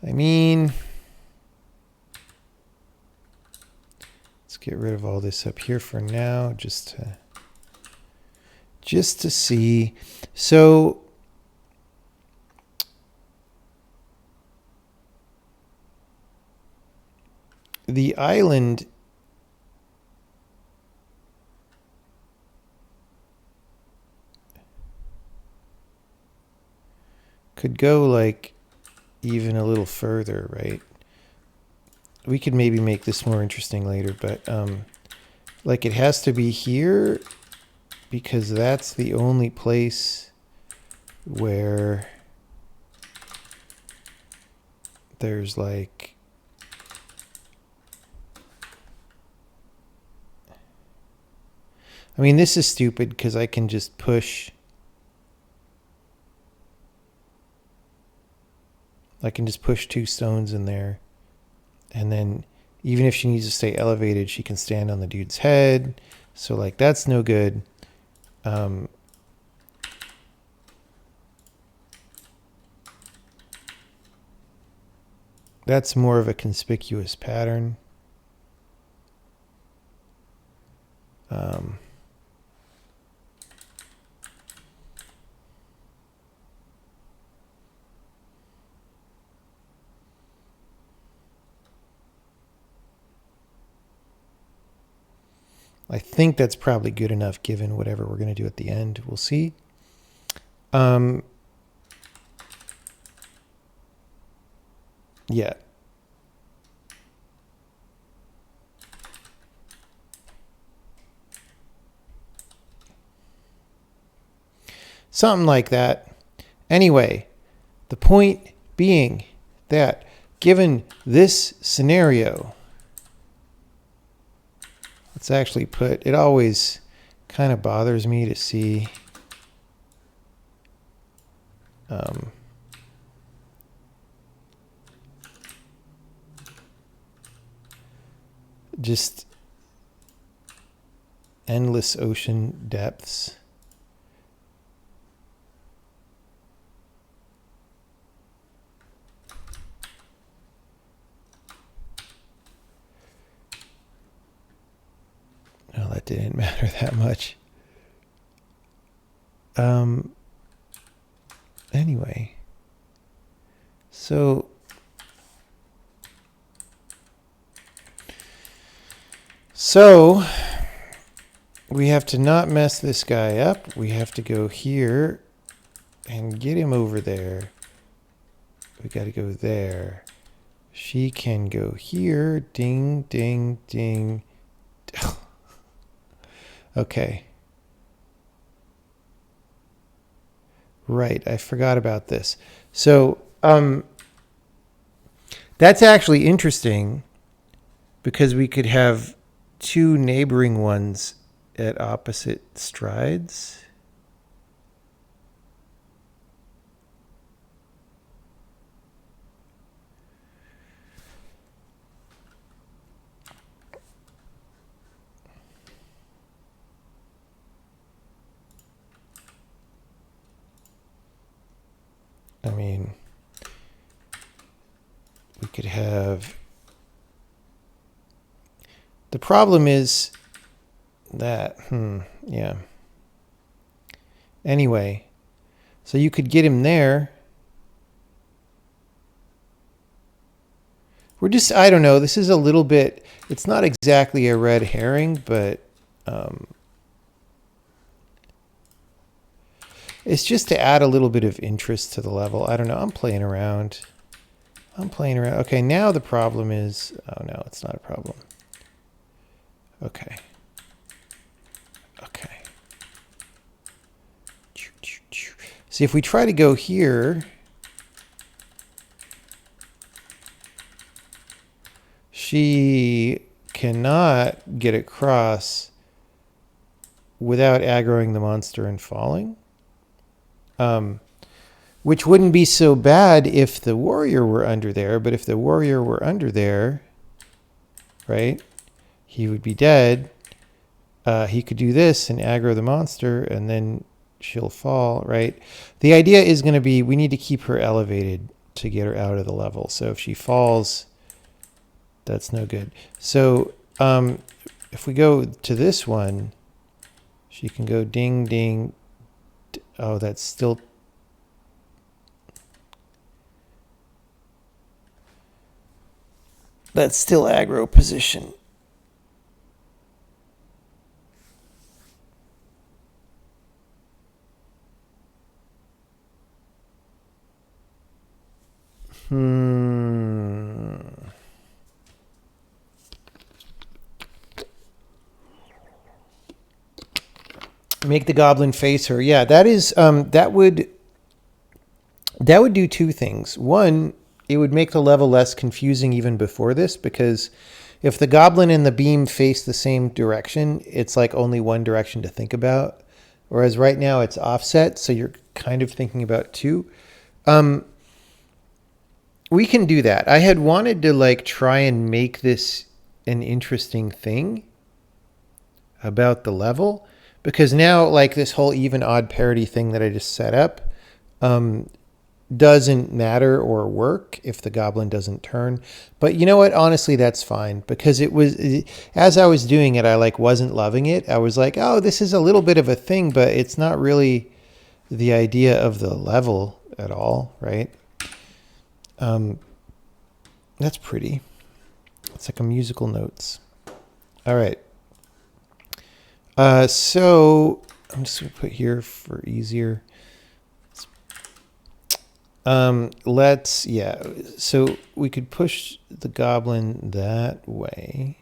I mean, let's get rid of all this up here for now, just to see. So the island could go like even a little further, right? We could maybe make this more interesting later, but like it has to be here because that's the only place where there's like I mean, this is stupid because I can just push. I can just push two stones in there. And then even if she needs to stay elevated, she can stand on the dude's head. So like that's no good. That's more of a conspicuous pattern. I think that's probably good enough given whatever we're going to do at the end. We'll see. Yeah. Something like that. Anyway, the point being that given this scenario, let's actually put, it always kind of bothers me to see just endless ocean depths. didn't matter that much. Anyway, so we have to not mess this guy up. We have to go here and get him over there. We got to go there. She can go here. Ding, ding, ding. Okay. Right, I forgot about this. So that's actually interesting because we could have two neighboring ones at opposite strides. I mean, we could have... The problem is that, yeah. Anyway, so you could get him there. We're just, I don't know, this is a little bit, it's not exactly a red herring, but it's just to add a little bit of interest to the level. I don't know, I'm playing around. Okay, now the problem is, oh no, it's not a problem. Okay. See, if we try to go here, she cannot get across without aggroing the monster and falling. Which wouldn't be so bad if the warrior were under there, but if the warrior were under there, right, he would be dead. He could do this and aggro the monster, and then she'll fall, right? The idea is going to be we need to keep her elevated to get her out of the level. So if she falls, that's no good. So if we go to this one, she can go ding, ding. Oh, that's still... That's still aggro position. Make the goblin face her. Yeah, that is that would do two things. One, it would make the level less confusing even before this, because if the goblin and the beam face the same direction, it's like only one direction to think about. Whereas right now it's offset, so you're kind of thinking about two. We can do that. I had wanted to like try and make this an interesting thing about the level, because now like this whole even odd parity thing that I just set up doesn't matter or work if the goblin doesn't turn. But you know what? Honestly, that's fine, because it was, as I was doing it, I like wasn't loving it. I was like, oh, this is a little bit of a thing, but it's not really the idea of the level at all, right? That's pretty. It's like a musical notes. All right. So I'm just going to put here for easier. Yeah, so we could push the goblin that way.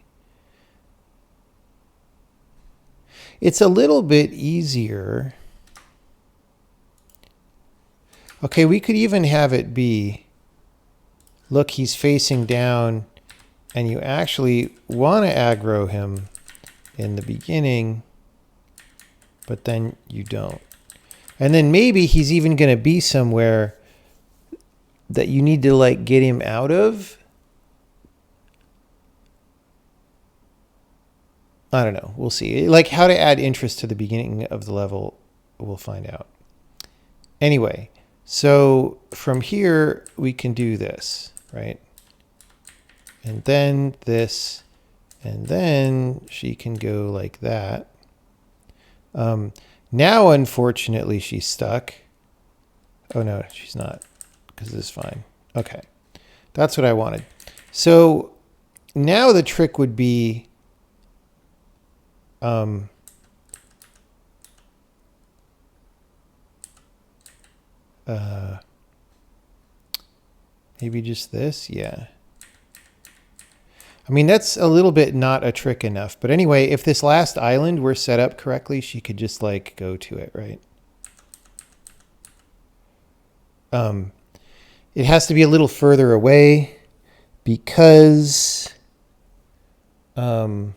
It's a little bit easier. Okay, we could even have it be, look, he's facing down, and you actually want to aggro him in the beginning, but then you don't. And then maybe he's even going to be somewhere that you need to like get him out of. I don't know. We'll see. Like how to add interest to the beginning of the level, we'll find out. Anyway, so from here we can do this, right? And then this, And then she can go like that. Now, unfortunately, she's stuck. Oh, no, she's not, because this is fine. Okay, that's what I wanted. So now the trick would be maybe just this. Yeah. I mean, that's a little bit not a trick enough. But anyway, if this last island were set up correctly, she could just like go to it, right? It has to be a little further away because otherwise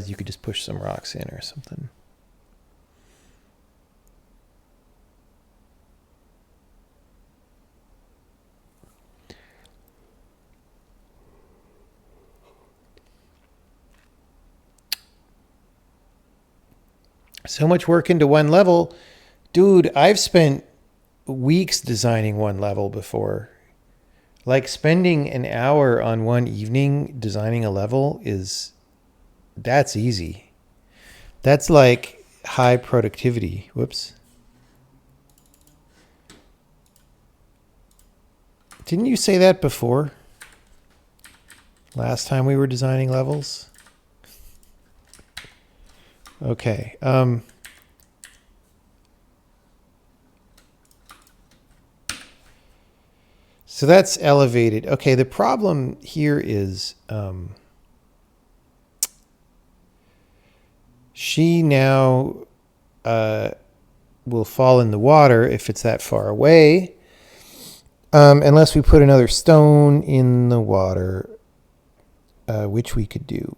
you could just push some rocks in or something. So much work into one level. Dude, I've spent weeks designing one level before. Like spending an hour on one evening designing a level that's easy. That's like high productivity. Whoops. Didn't you say that before? Last time we were designing levels? Okay. So that's elevated. Okay, the problem here is she now will fall in the water if it's that far away, unless we put another stone in the water, which we could do.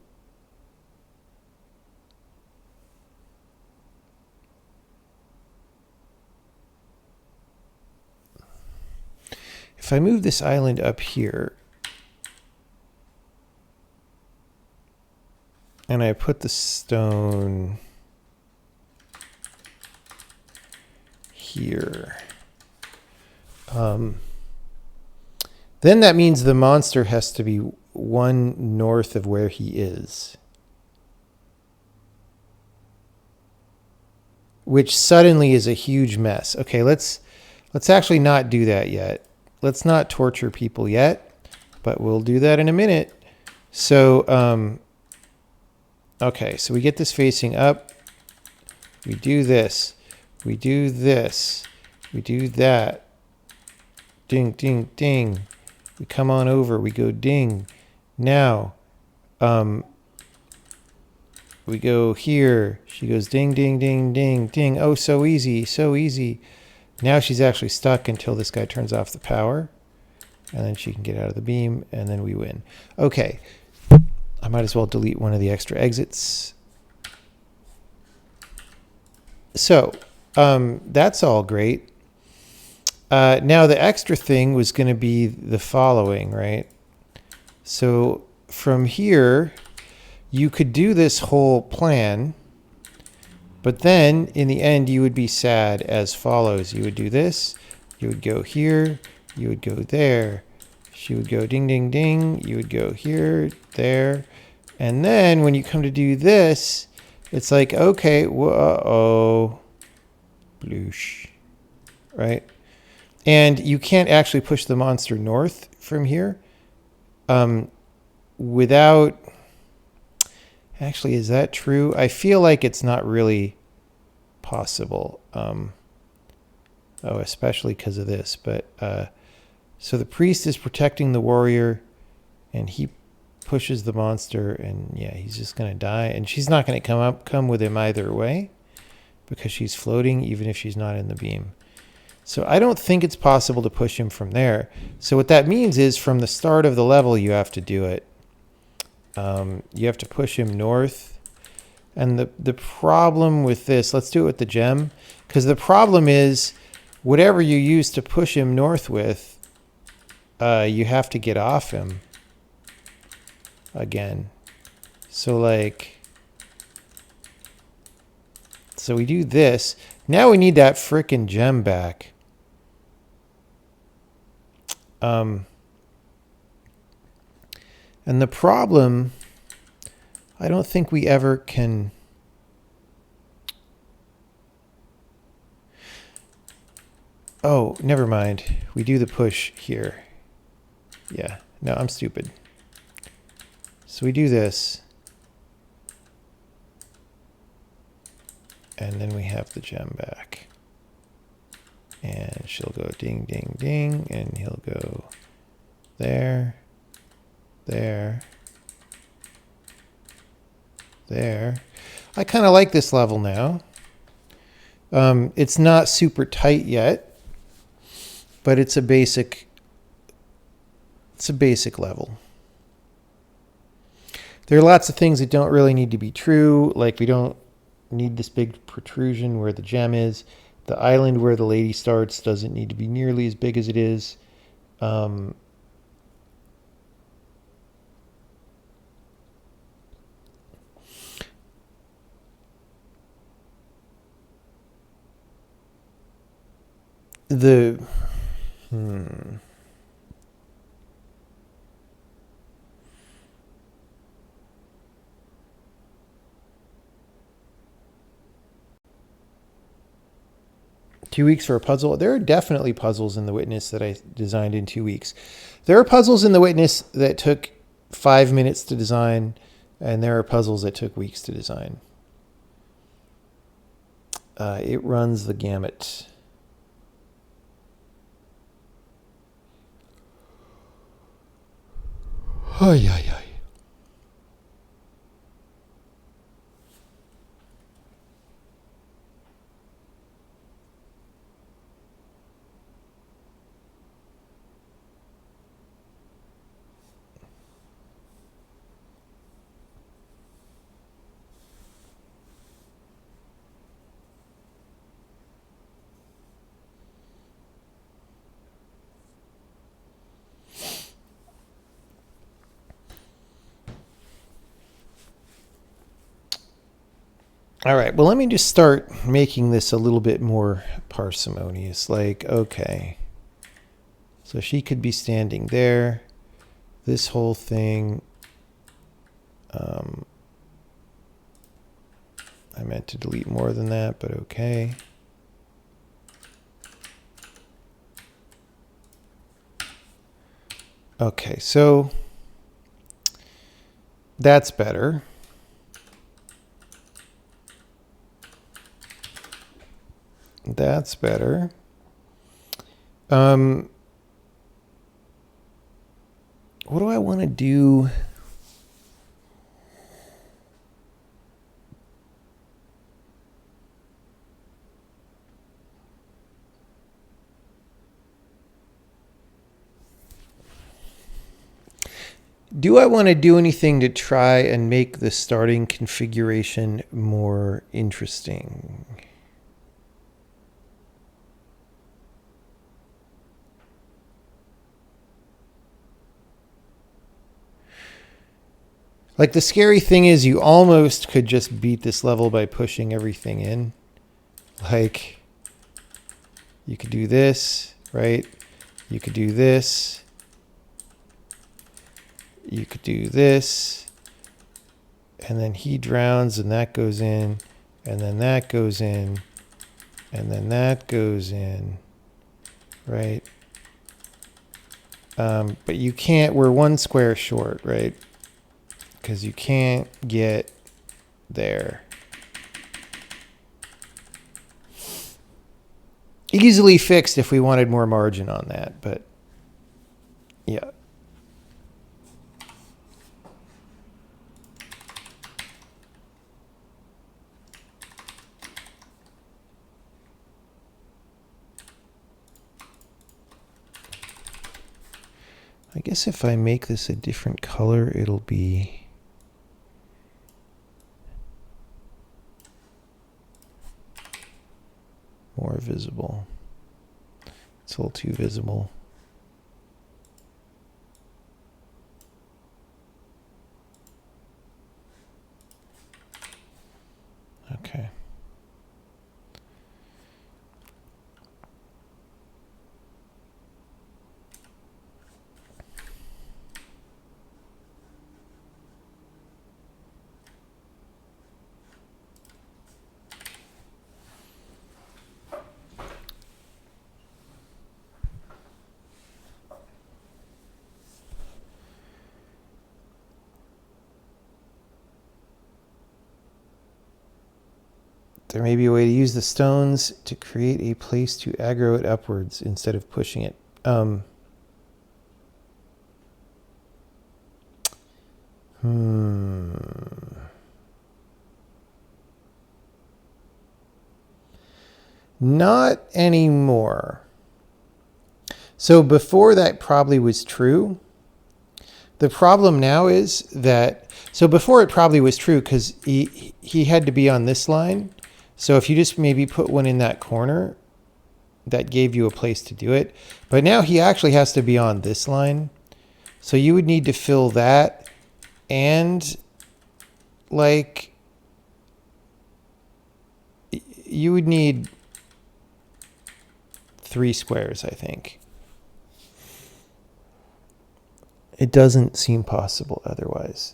If I move this island up here and I put the stone here, then that means the monster has to be one north of where he is, which suddenly is a huge mess. Okay, let's actually not do that yet. Let's not torture people yet, but we'll do that in a minute. So, okay, so we get this facing up. We do this. We do this. We do that. Ding, ding, ding. We come on over. We go ding. Now, we go here. She goes ding, ding, ding, ding, ding. Oh, so easy, so easy. Now she's actually stuck until this guy turns off the power. And then she can get out of the beam, and then we win. Okay. I might as well delete one of the extra exits. So, that's all great. Now the extra thing was going to be the following, right? So from here, you could do this whole plan, but then in the end, you would be sad as follows. You would do this, you would go here, you would go there. She would go ding, ding, ding. You would go here, there. And then when you come to do this, it's like, okay, whoa, bloosh, right? And you can't actually push the monster north from here without... Actually, is that true? I feel like it's not really possible. Especially because of this. But so the priest is protecting the warrior, and he pushes the monster, and yeah, he's just going to die. And she's not going to come with him either way because she's floating, even if she's not in the beam. So I don't think it's possible to push him from there. So what that means is from the start of the level, you have to do it. You have to push him north. And the problem with this, let's do it with the gem, because the problem is whatever you use to push him north with, you have to get off him again. So so we do this. Now we need that frickin' gem back. And the problem, I don't think we ever can... Oh, never mind. We do the push here. Yeah, no, I'm stupid. So we do this. And then we have the gem back. And she'll go ding, ding, ding. And he'll go there, there, there. I kind of like this level now. It's not super tight yet, but it's a basic level. There are lots of things that don't really need to be true, like we don't need this big protrusion where the gem is. The island where the lady starts doesn't need to be nearly as big as it is. The 2 weeks for a puzzle. There are definitely puzzles in The Witness that I designed in 2 weeks. There are puzzles in The Witness that took 5 minutes to design, and there are puzzles that took weeks to design. It runs the gamut. Ay, ay, ay. All right, well, let me just start making this a little bit more parsimonious. Like, okay, so she could be standing there. This whole thing, I meant to delete more than that, but okay. Okay, so that's better. That's better. What do I want to do? Do I want to do anything to try and make the starting configuration more interesting? Like, the scary thing is you almost could just beat this level by pushing everything in. Like, you could do this, right? You could do this. You could do this. And then he drowns and that goes in. And then that goes in. And then that goes in. Right? But you can't, we're one square short, right? Because you can't get there. Easily fixed if we wanted more margin on that, but yeah. I guess if I make this a different color, it'll be more visible. It's a little too visible. Okay. There may be a way to use the stones to create a place to aggro it upwards instead of pushing it. Not anymore. So before that probably was true. The problem now is that, so before it probably was true because he had to be on this line. So if you just maybe put one in that corner, that gave you a place to do it. But now he actually has to be on this line. So you would need to fill that and like you would need 3 squares, I think. It doesn't seem possible otherwise.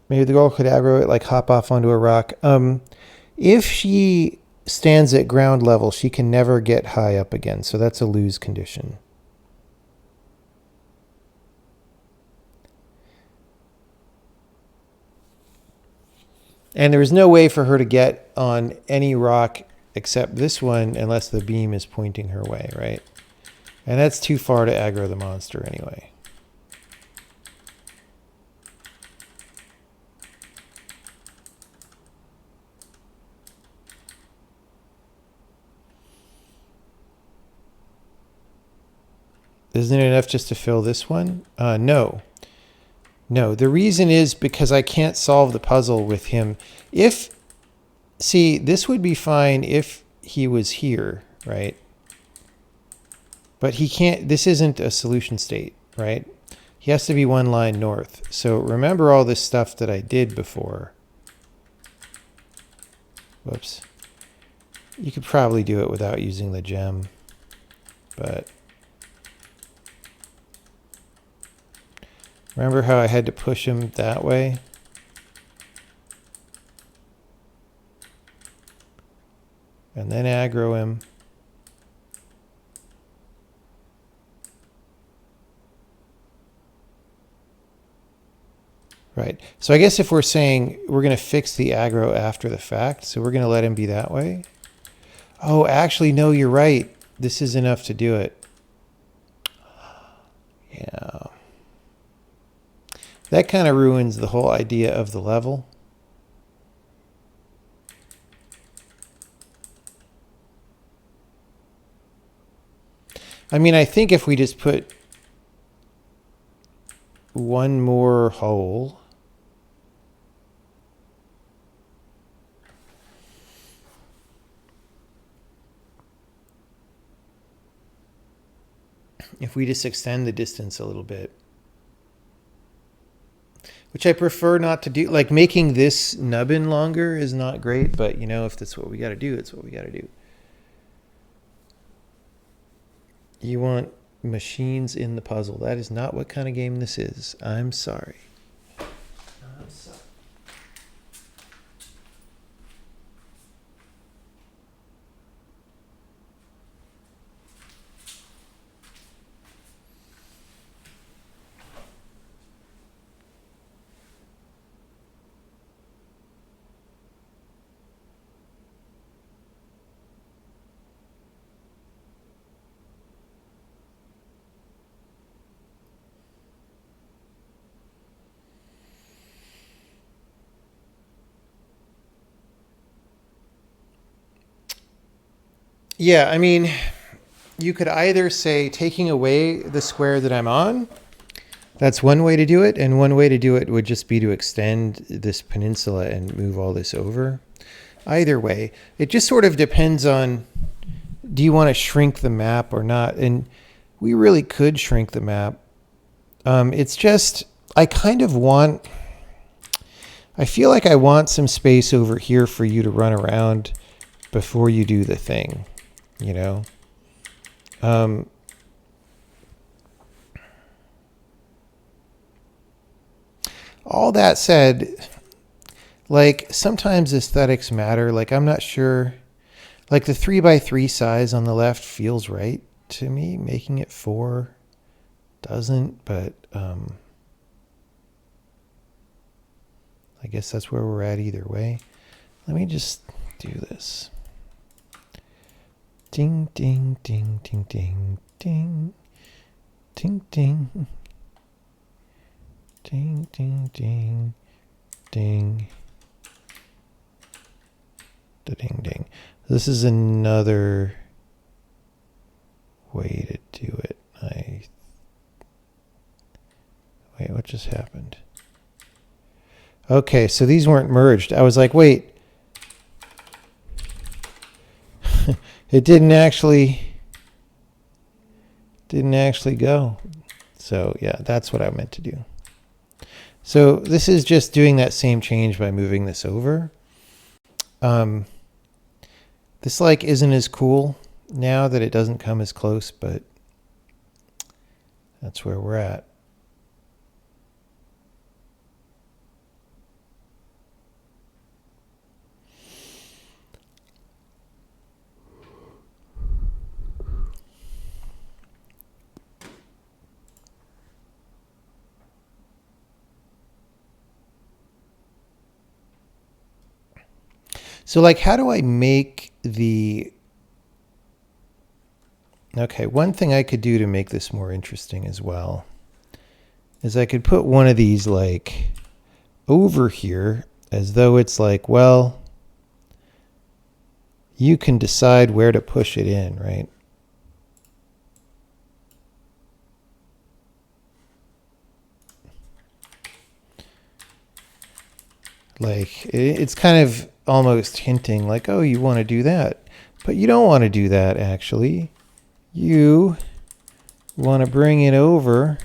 Maybe the girl could aggro it, like hop off onto a rock. If she stands at ground level, she can never get high up again. So that's a lose condition. And there is no way for her to get on any rock except this one unless the beam is pointing her way, right? And that's too far to aggro the monster anyway. Isn't it enough just to fill this one? No. No, the reason is because I can't solve the puzzle with him. See, this would be fine if he was here, right? But he can't, this isn't a solution state, right? He has to be one line north. So remember all this stuff that I did before. Whoops. You could probably do it without using the gem, but remember how I had to push him that way? And then aggro him. Right. So I guess if we're saying we're going to fix the aggro after the fact, so we're going to let him be that way. Oh, actually, no, you're right. This is enough to do it. Yeah. That kind of ruins the whole idea of the level. I mean, I think if we just put one more hole. If we just extend the distance a little bit. Which I prefer not to do. Like making this nubbin longer is not great, but you know, if that's what we got to do, it's what we got to do. You want machines in the puzzle. That is not what kind of game this is. I'm sorry. I'm sorry. Yeah, I mean, you could either say taking away the square that I'm on. That's one way to do it. And one way to do it would just be to extend this peninsula and move all this over. Either way, it just sort of depends on, do you want to shrink the map or not? And we really could shrink the map. It's just, I feel like I want some space over here for you to run around before you do the thing, you know? All that said, like sometimes aesthetics matter. Like I'm not sure, like the 3x3 size on the left feels right to me. Making it 4 doesn't, but I guess that's where we're at either way. Let me just do this. Ding, ding, ding, ding, ding, ding, ding, ding, ding, ding, ding, ding, ding, ding. This is another way to do it. Wait, what just happened? Okay, so these weren't merged. I was like, wait. It didn't actually go. So yeah, that's what I meant to do. So this is just doing that same change by moving this over. This like isn't as cool now that it doesn't come as close, but that's where we're at. So like, how do I make the... Okay, one thing I could do to make this more interesting as well is I could put one of these like over here as though it's like, well, you can decide where to push it in, right? Like, it's kind of almost hinting like, oh, you want to do that. But you don't want to do that, actually. You want to bring it over.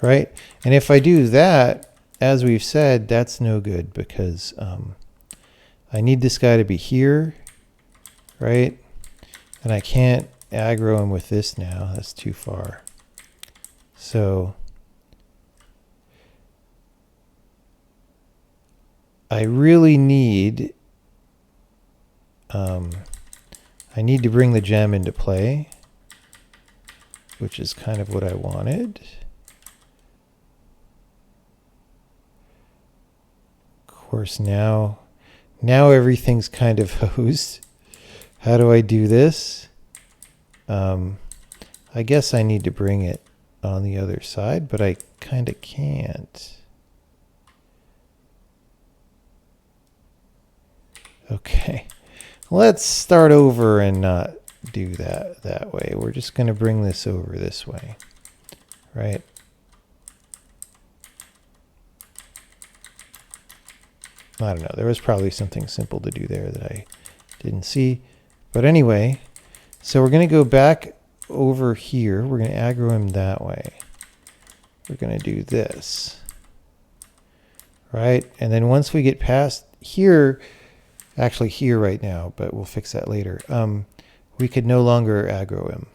Right? And if I do that, as we've said, that's no good because I need this guy to be here, right? And I can't aggro him with this now. That's too far. So I really need, I need to bring the gem into play, which is kind of what I wanted. Of course, now everything's kind of hosed. How do I do this? I guess I need to bring it on the other side, but I kind of can't. Okay, let's start over and not do that way. We're just going to bring this over this way, right? I don't know. There was probably something simple to do there that I didn't see. But anyway, so we're going to go back over here. We're going to aggro him that way. We're going to do this, right? And then once we get past here, actually here right now, but we'll fix that later, we could no longer aggro him.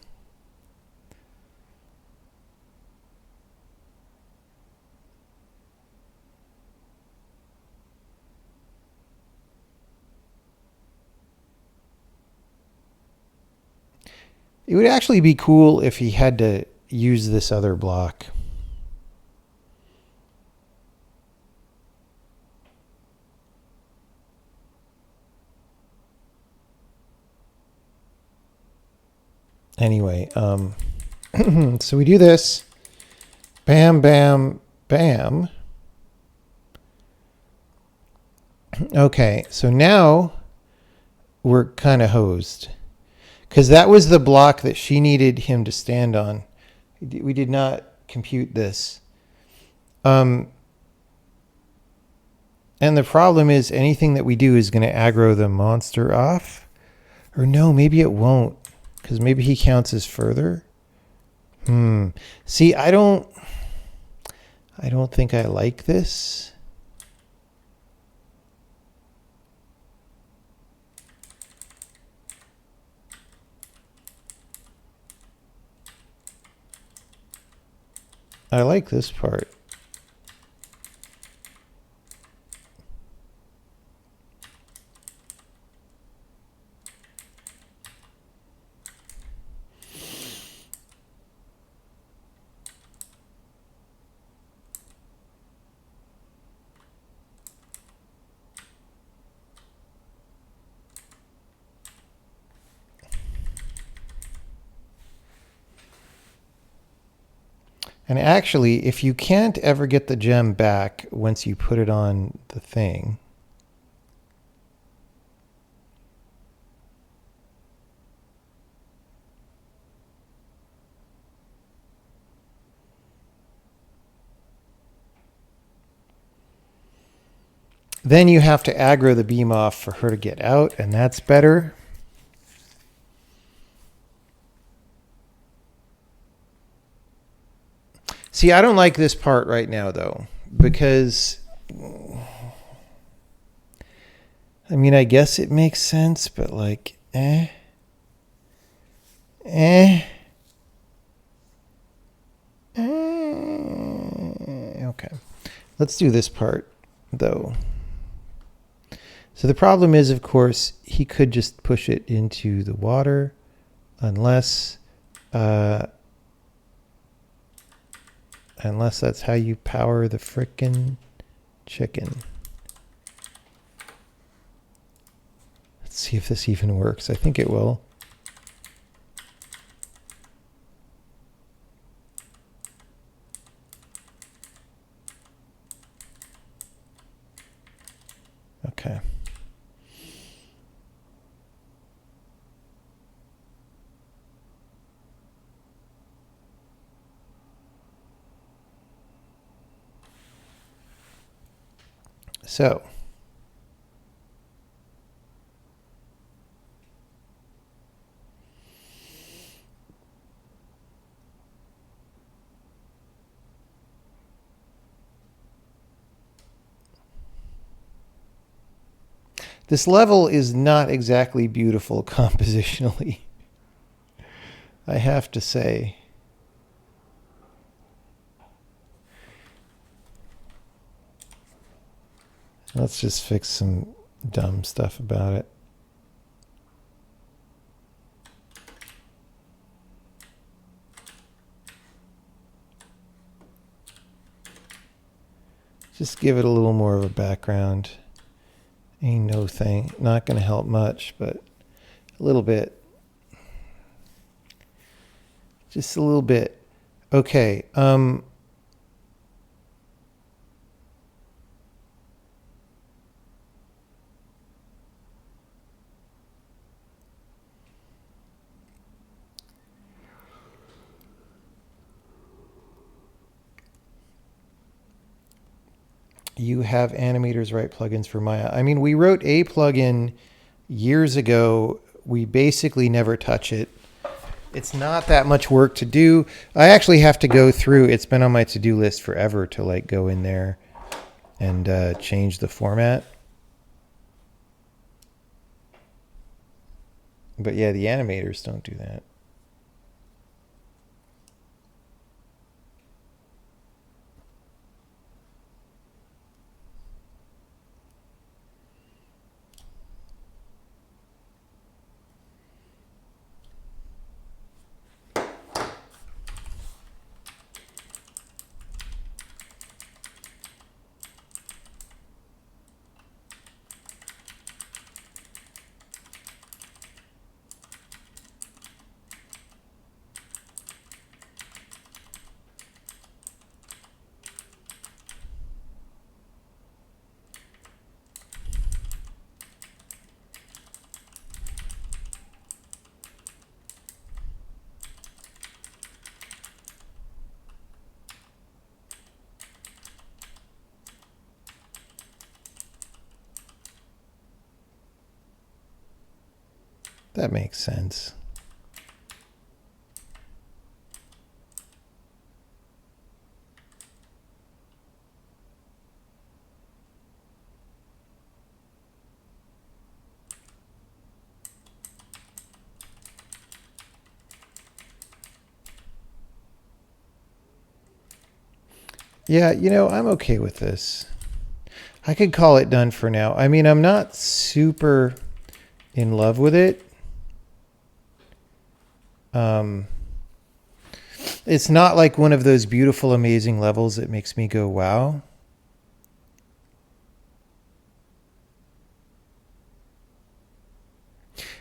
It would actually be cool if he had to use this other block. Anyway, so we do this. Bam, bam, bam. Okay, so now we're kind of hosed. Because that was the block that she needed him to stand on. We did not compute this. And the problem is anything that we do is going to aggro the monster off. Or no, maybe it won't. Because maybe he counts as further. See, I don't think I like this. I like this part. And actually, if you can't ever get the gem back once you put it on the thing, then you have to aggro the beam off for her to get out, and that's better. See, I don't like this part right now, though, because, I mean, I guess it makes sense, but like, okay. Let's do this part, though. So the problem is, of course, he could just push it into the water, unless that's how you power the frickin' chicken. Let's see if this even works. I think it will. Okay. So, this level is not exactly beautiful compositionally, I have to say. Let's just fix some dumb stuff about it. Just give it a little more of a background. Ain't no thing. Not going to help much, but a little bit. Just a little bit. Okay. You have animators write plugins for Maya. I mean, we wrote a plugin years ago. We basically never touch it. It's not that much work to do. I actually have to go through. It's been on my to-do list forever to like go in there and change the format. But yeah, the animators don't do that. That makes sense. Yeah, you know, I'm okay with this. I could call it done for now. I mean, I'm not super in love with it. It's not like one of those beautiful, amazing levels that makes me go, wow.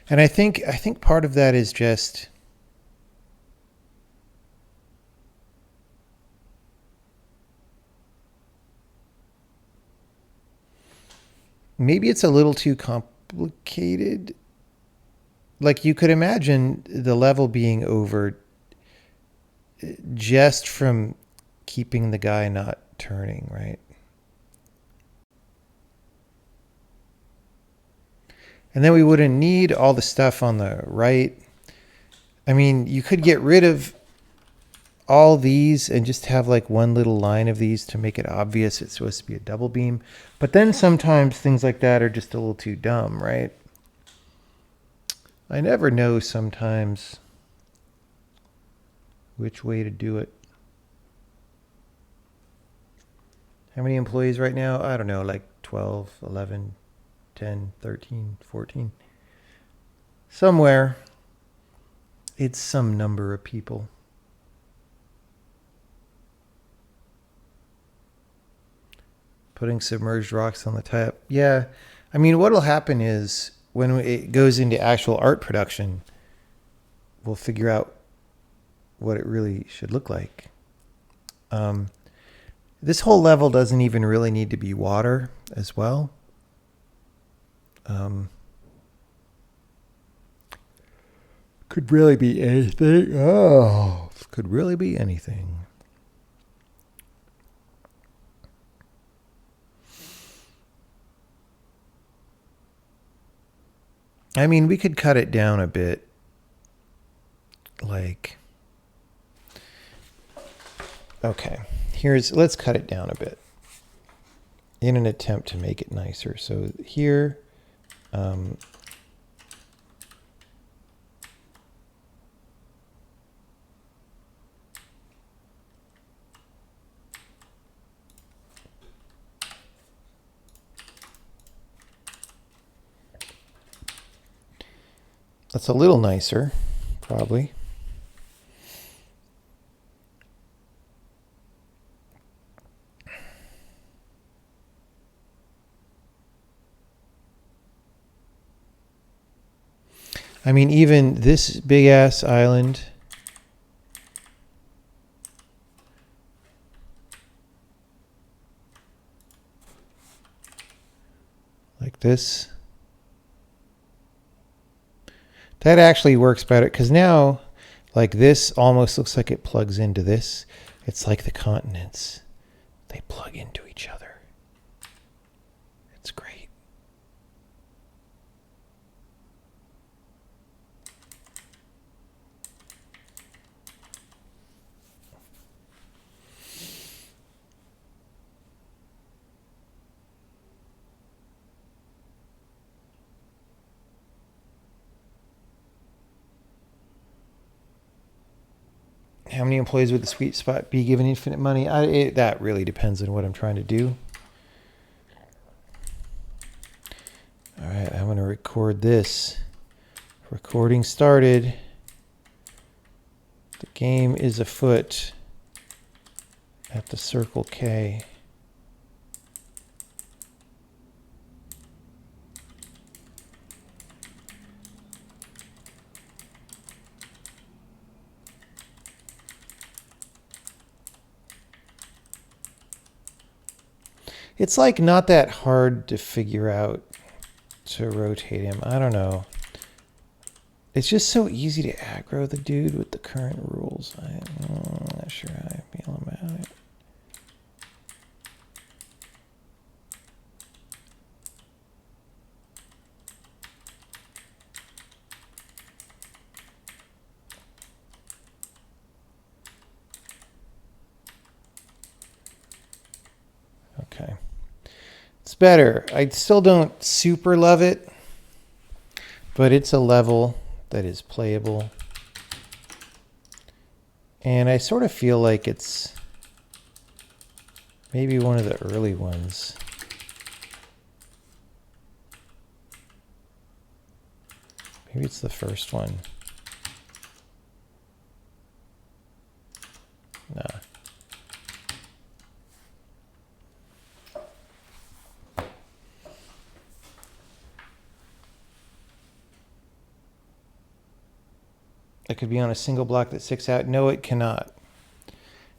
And I think part of that is just maybe it's a little too complicated. Like you could imagine the level being over just from keeping the guy not turning, right? And then we wouldn't need all the stuff on the right. I mean, you could get rid of all these and just have like one little line of these to make it obvious it's supposed to be a double beam. But then sometimes things like that are just a little too dumb, right? I never know sometimes which way to do it. How many employees right now? I don't know, like 12, 11, 10, 13, 14. Somewhere. It's some number of people. Putting submerged rocks on the top. Yeah. I mean, what'll happen is when it goes into actual art production, we'll figure out what it really should look like. This whole level doesn't even really need to be water as well. Could really be anything. Oh, could really be anything. I mean, we could cut it down a bit. Like, okay, let's cut it down a bit in an attempt to make it nicer. So here, that's a little nicer, probably. I mean, even this big ass island, like this, that actually works better because now, like this almost looks like it plugs into this. It's like the continents. They plug into each other. It's great. How many employees would the sweet spot be given infinite money? That really depends on what I'm trying to do. All right, I'm going to record this. Recording started. The game is afoot at the Circle K. It's like not that hard to figure out to rotate him. I don't know. It's just so easy to aggro the dude with the current rules. I'm not sure how I feel about it. Okay. It's better. I still don't super love it, but it's a level that is playable. And I sort of feel like it's maybe one of the early ones. Maybe it's the first one. Nah. It could be on a single block that sticks out. No, it cannot.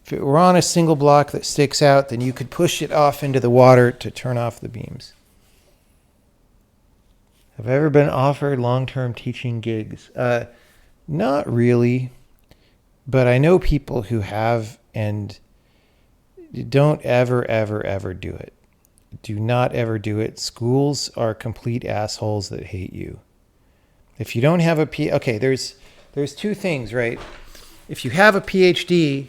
If it were on a single block that sticks out, then you could push it off into the water to turn off the beams. Have I ever been offered long-term teaching gigs? Not really, but I know people who have, and don't ever, ever, ever do it. Do not ever do it. Schools are complete assholes that hate you. If you don't have okay, there's two things, right? If you have a PhD,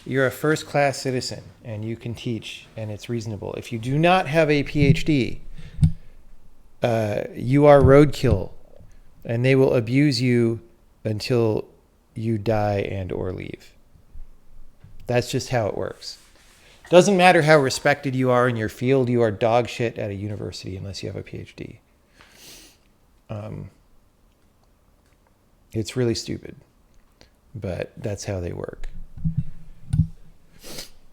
you're a first-class citizen and you can teach and it's reasonable. If you do not have a PhD, you are roadkill and they will abuse you until you die and or leave. That's just how it works. Doesn't matter how respected you are in your field, you are dog shit at a university unless you have a PhD. It's really stupid, but that's how they work.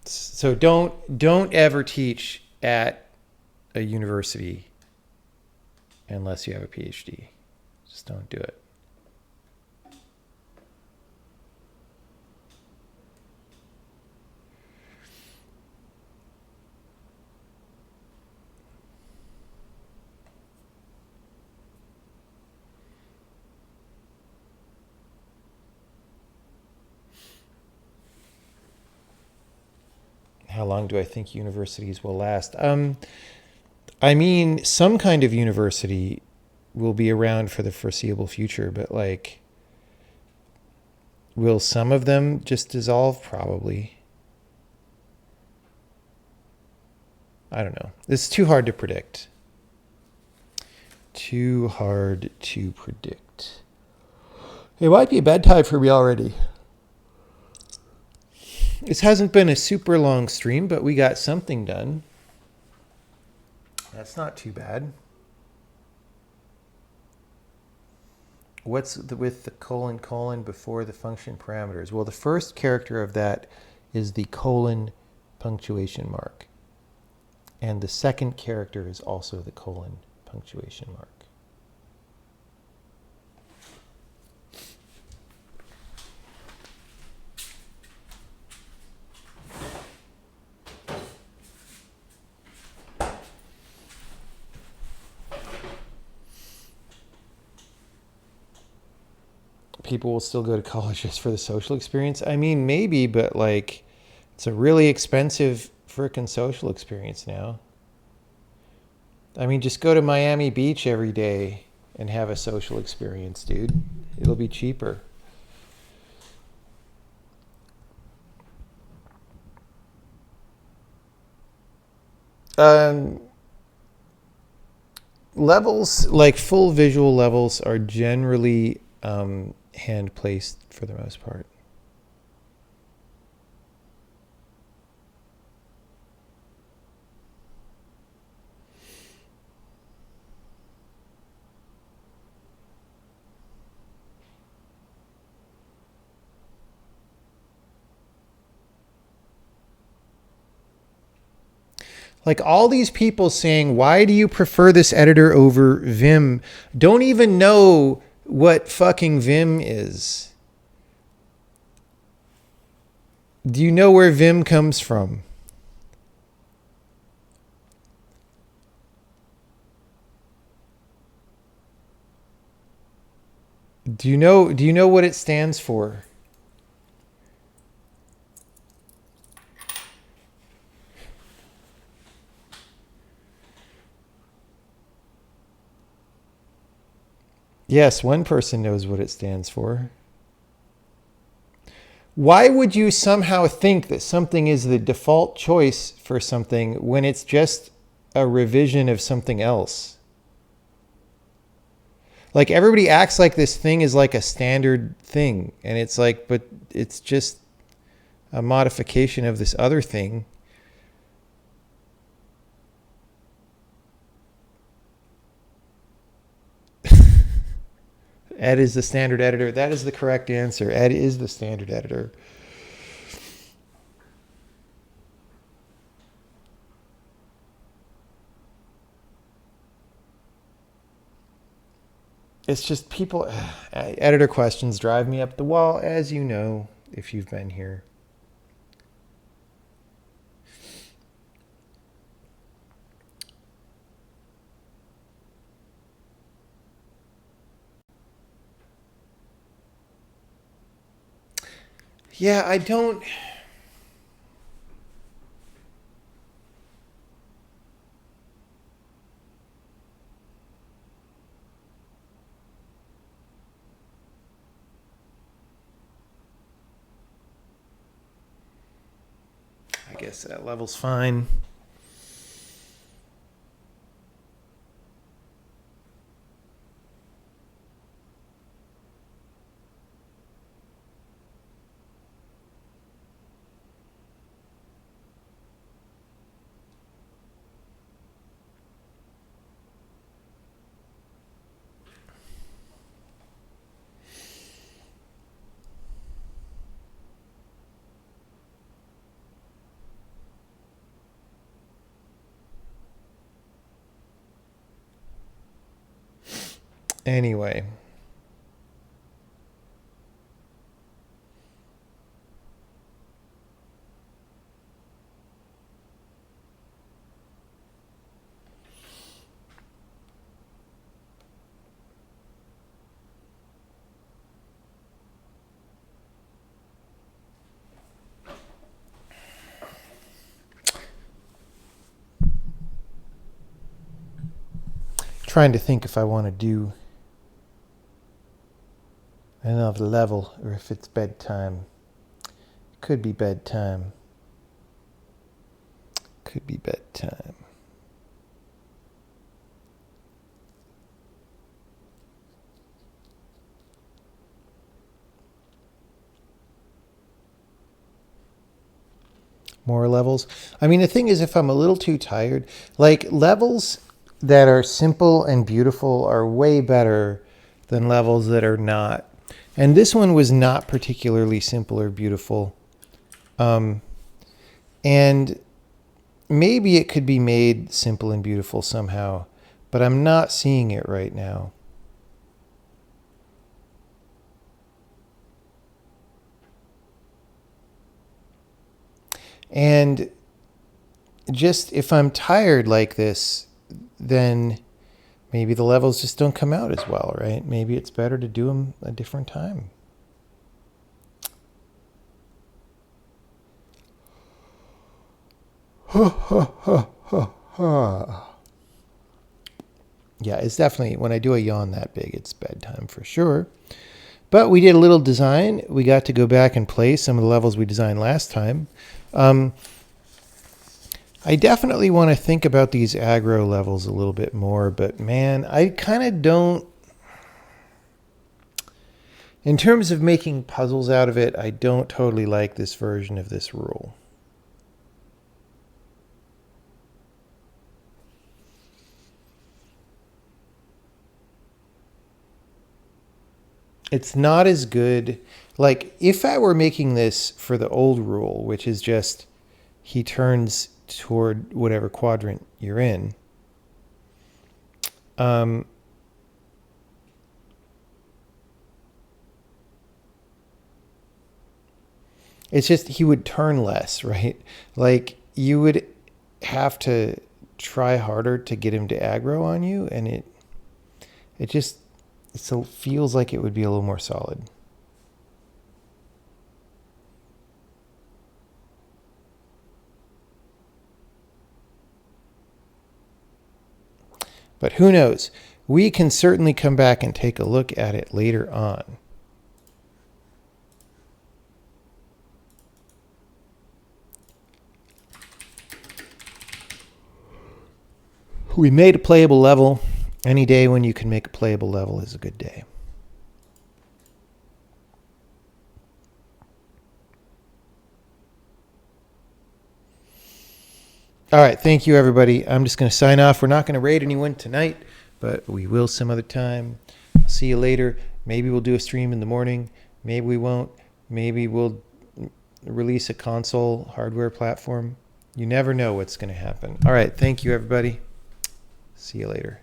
So don't ever teach at a university unless you have a PhD. Just don't do it. How long do I think universities will last? I mean, some kind of university will be around for the foreseeable future, but like, will some of them just dissolve? Probably. I don't know. It's too hard to predict. Too hard to predict. It might be bedtime for me already. This hasn't been a super long stream, but we got something done. That's not too bad. What's with the colon before the function parameters? Well, the first character of that is the colon punctuation mark. And the second character is also the colon punctuation mark. People will still go to college just for the social experience. I mean, maybe, but like, it's a really expensive frickin' social experience now. I mean, just go to Miami Beach every day and have a social experience, dude. It'll be cheaper. Levels, like full visual levels, are generally hand placed for the most part. Like all these people saying, why do you prefer this editor over Vim? Don't even know what fucking Vim is. Do you know where Vim comes from? Do you know what it stands for? Yes, one person knows what it stands for. Why would you somehow think that something is the default choice for something when it's just a revision of something else? Like everybody acts like this thing is like a standard thing, and it's like, but it's just a modification of this other thing. Ed is the standard editor. That is the correct answer. Ed is the standard editor. It's just people, editor questions drive me up the wall, as you know, if you've been here. Yeah, I don't. I guess that level's fine. Anyway. Trying to think if I want to do another level or if it's bedtime. Could be bedtime. Could be bedtime. More levels. I mean, the thing is, if I'm a little too tired, like levels that are simple and beautiful are way better than levels that are not. And this one was not particularly simple or beautiful. And maybe it could be made simple and beautiful somehow, but I'm not seeing it right now. And just if I'm tired like this, then maybe the levels just don't come out as well, right? Maybe it's better to do them a different time. Yeah, it's definitely, when I do a yawn that big, it's bedtime for sure. But we did a little design. We got to go back and play some of the levels we designed last time. I definitely want to think about these aggro levels a little bit more, but man, I kind of don't. In terms of making puzzles out of it, I don't totally like this version of this rule. It's not as good. Like, if I were making this for the old rule, which is just he turns toward whatever quadrant you're in, it's just he would turn less, right? Like, you would have to try harder to get him to aggro on you, and it just feels like it would be a little more solid. But who knows? We can certainly come back and take a look at it later on. We made a playable level. Any day when you can make a playable level is a good day. All right, thank you, everybody. I'm just going to sign off. We're not going to raid anyone tonight, but we will some other time. I'll see you later. Maybe we'll do a stream in the morning. Maybe we won't. Maybe we'll release a console hardware platform. You never know what's going to happen. All right, thank you, everybody. See you later.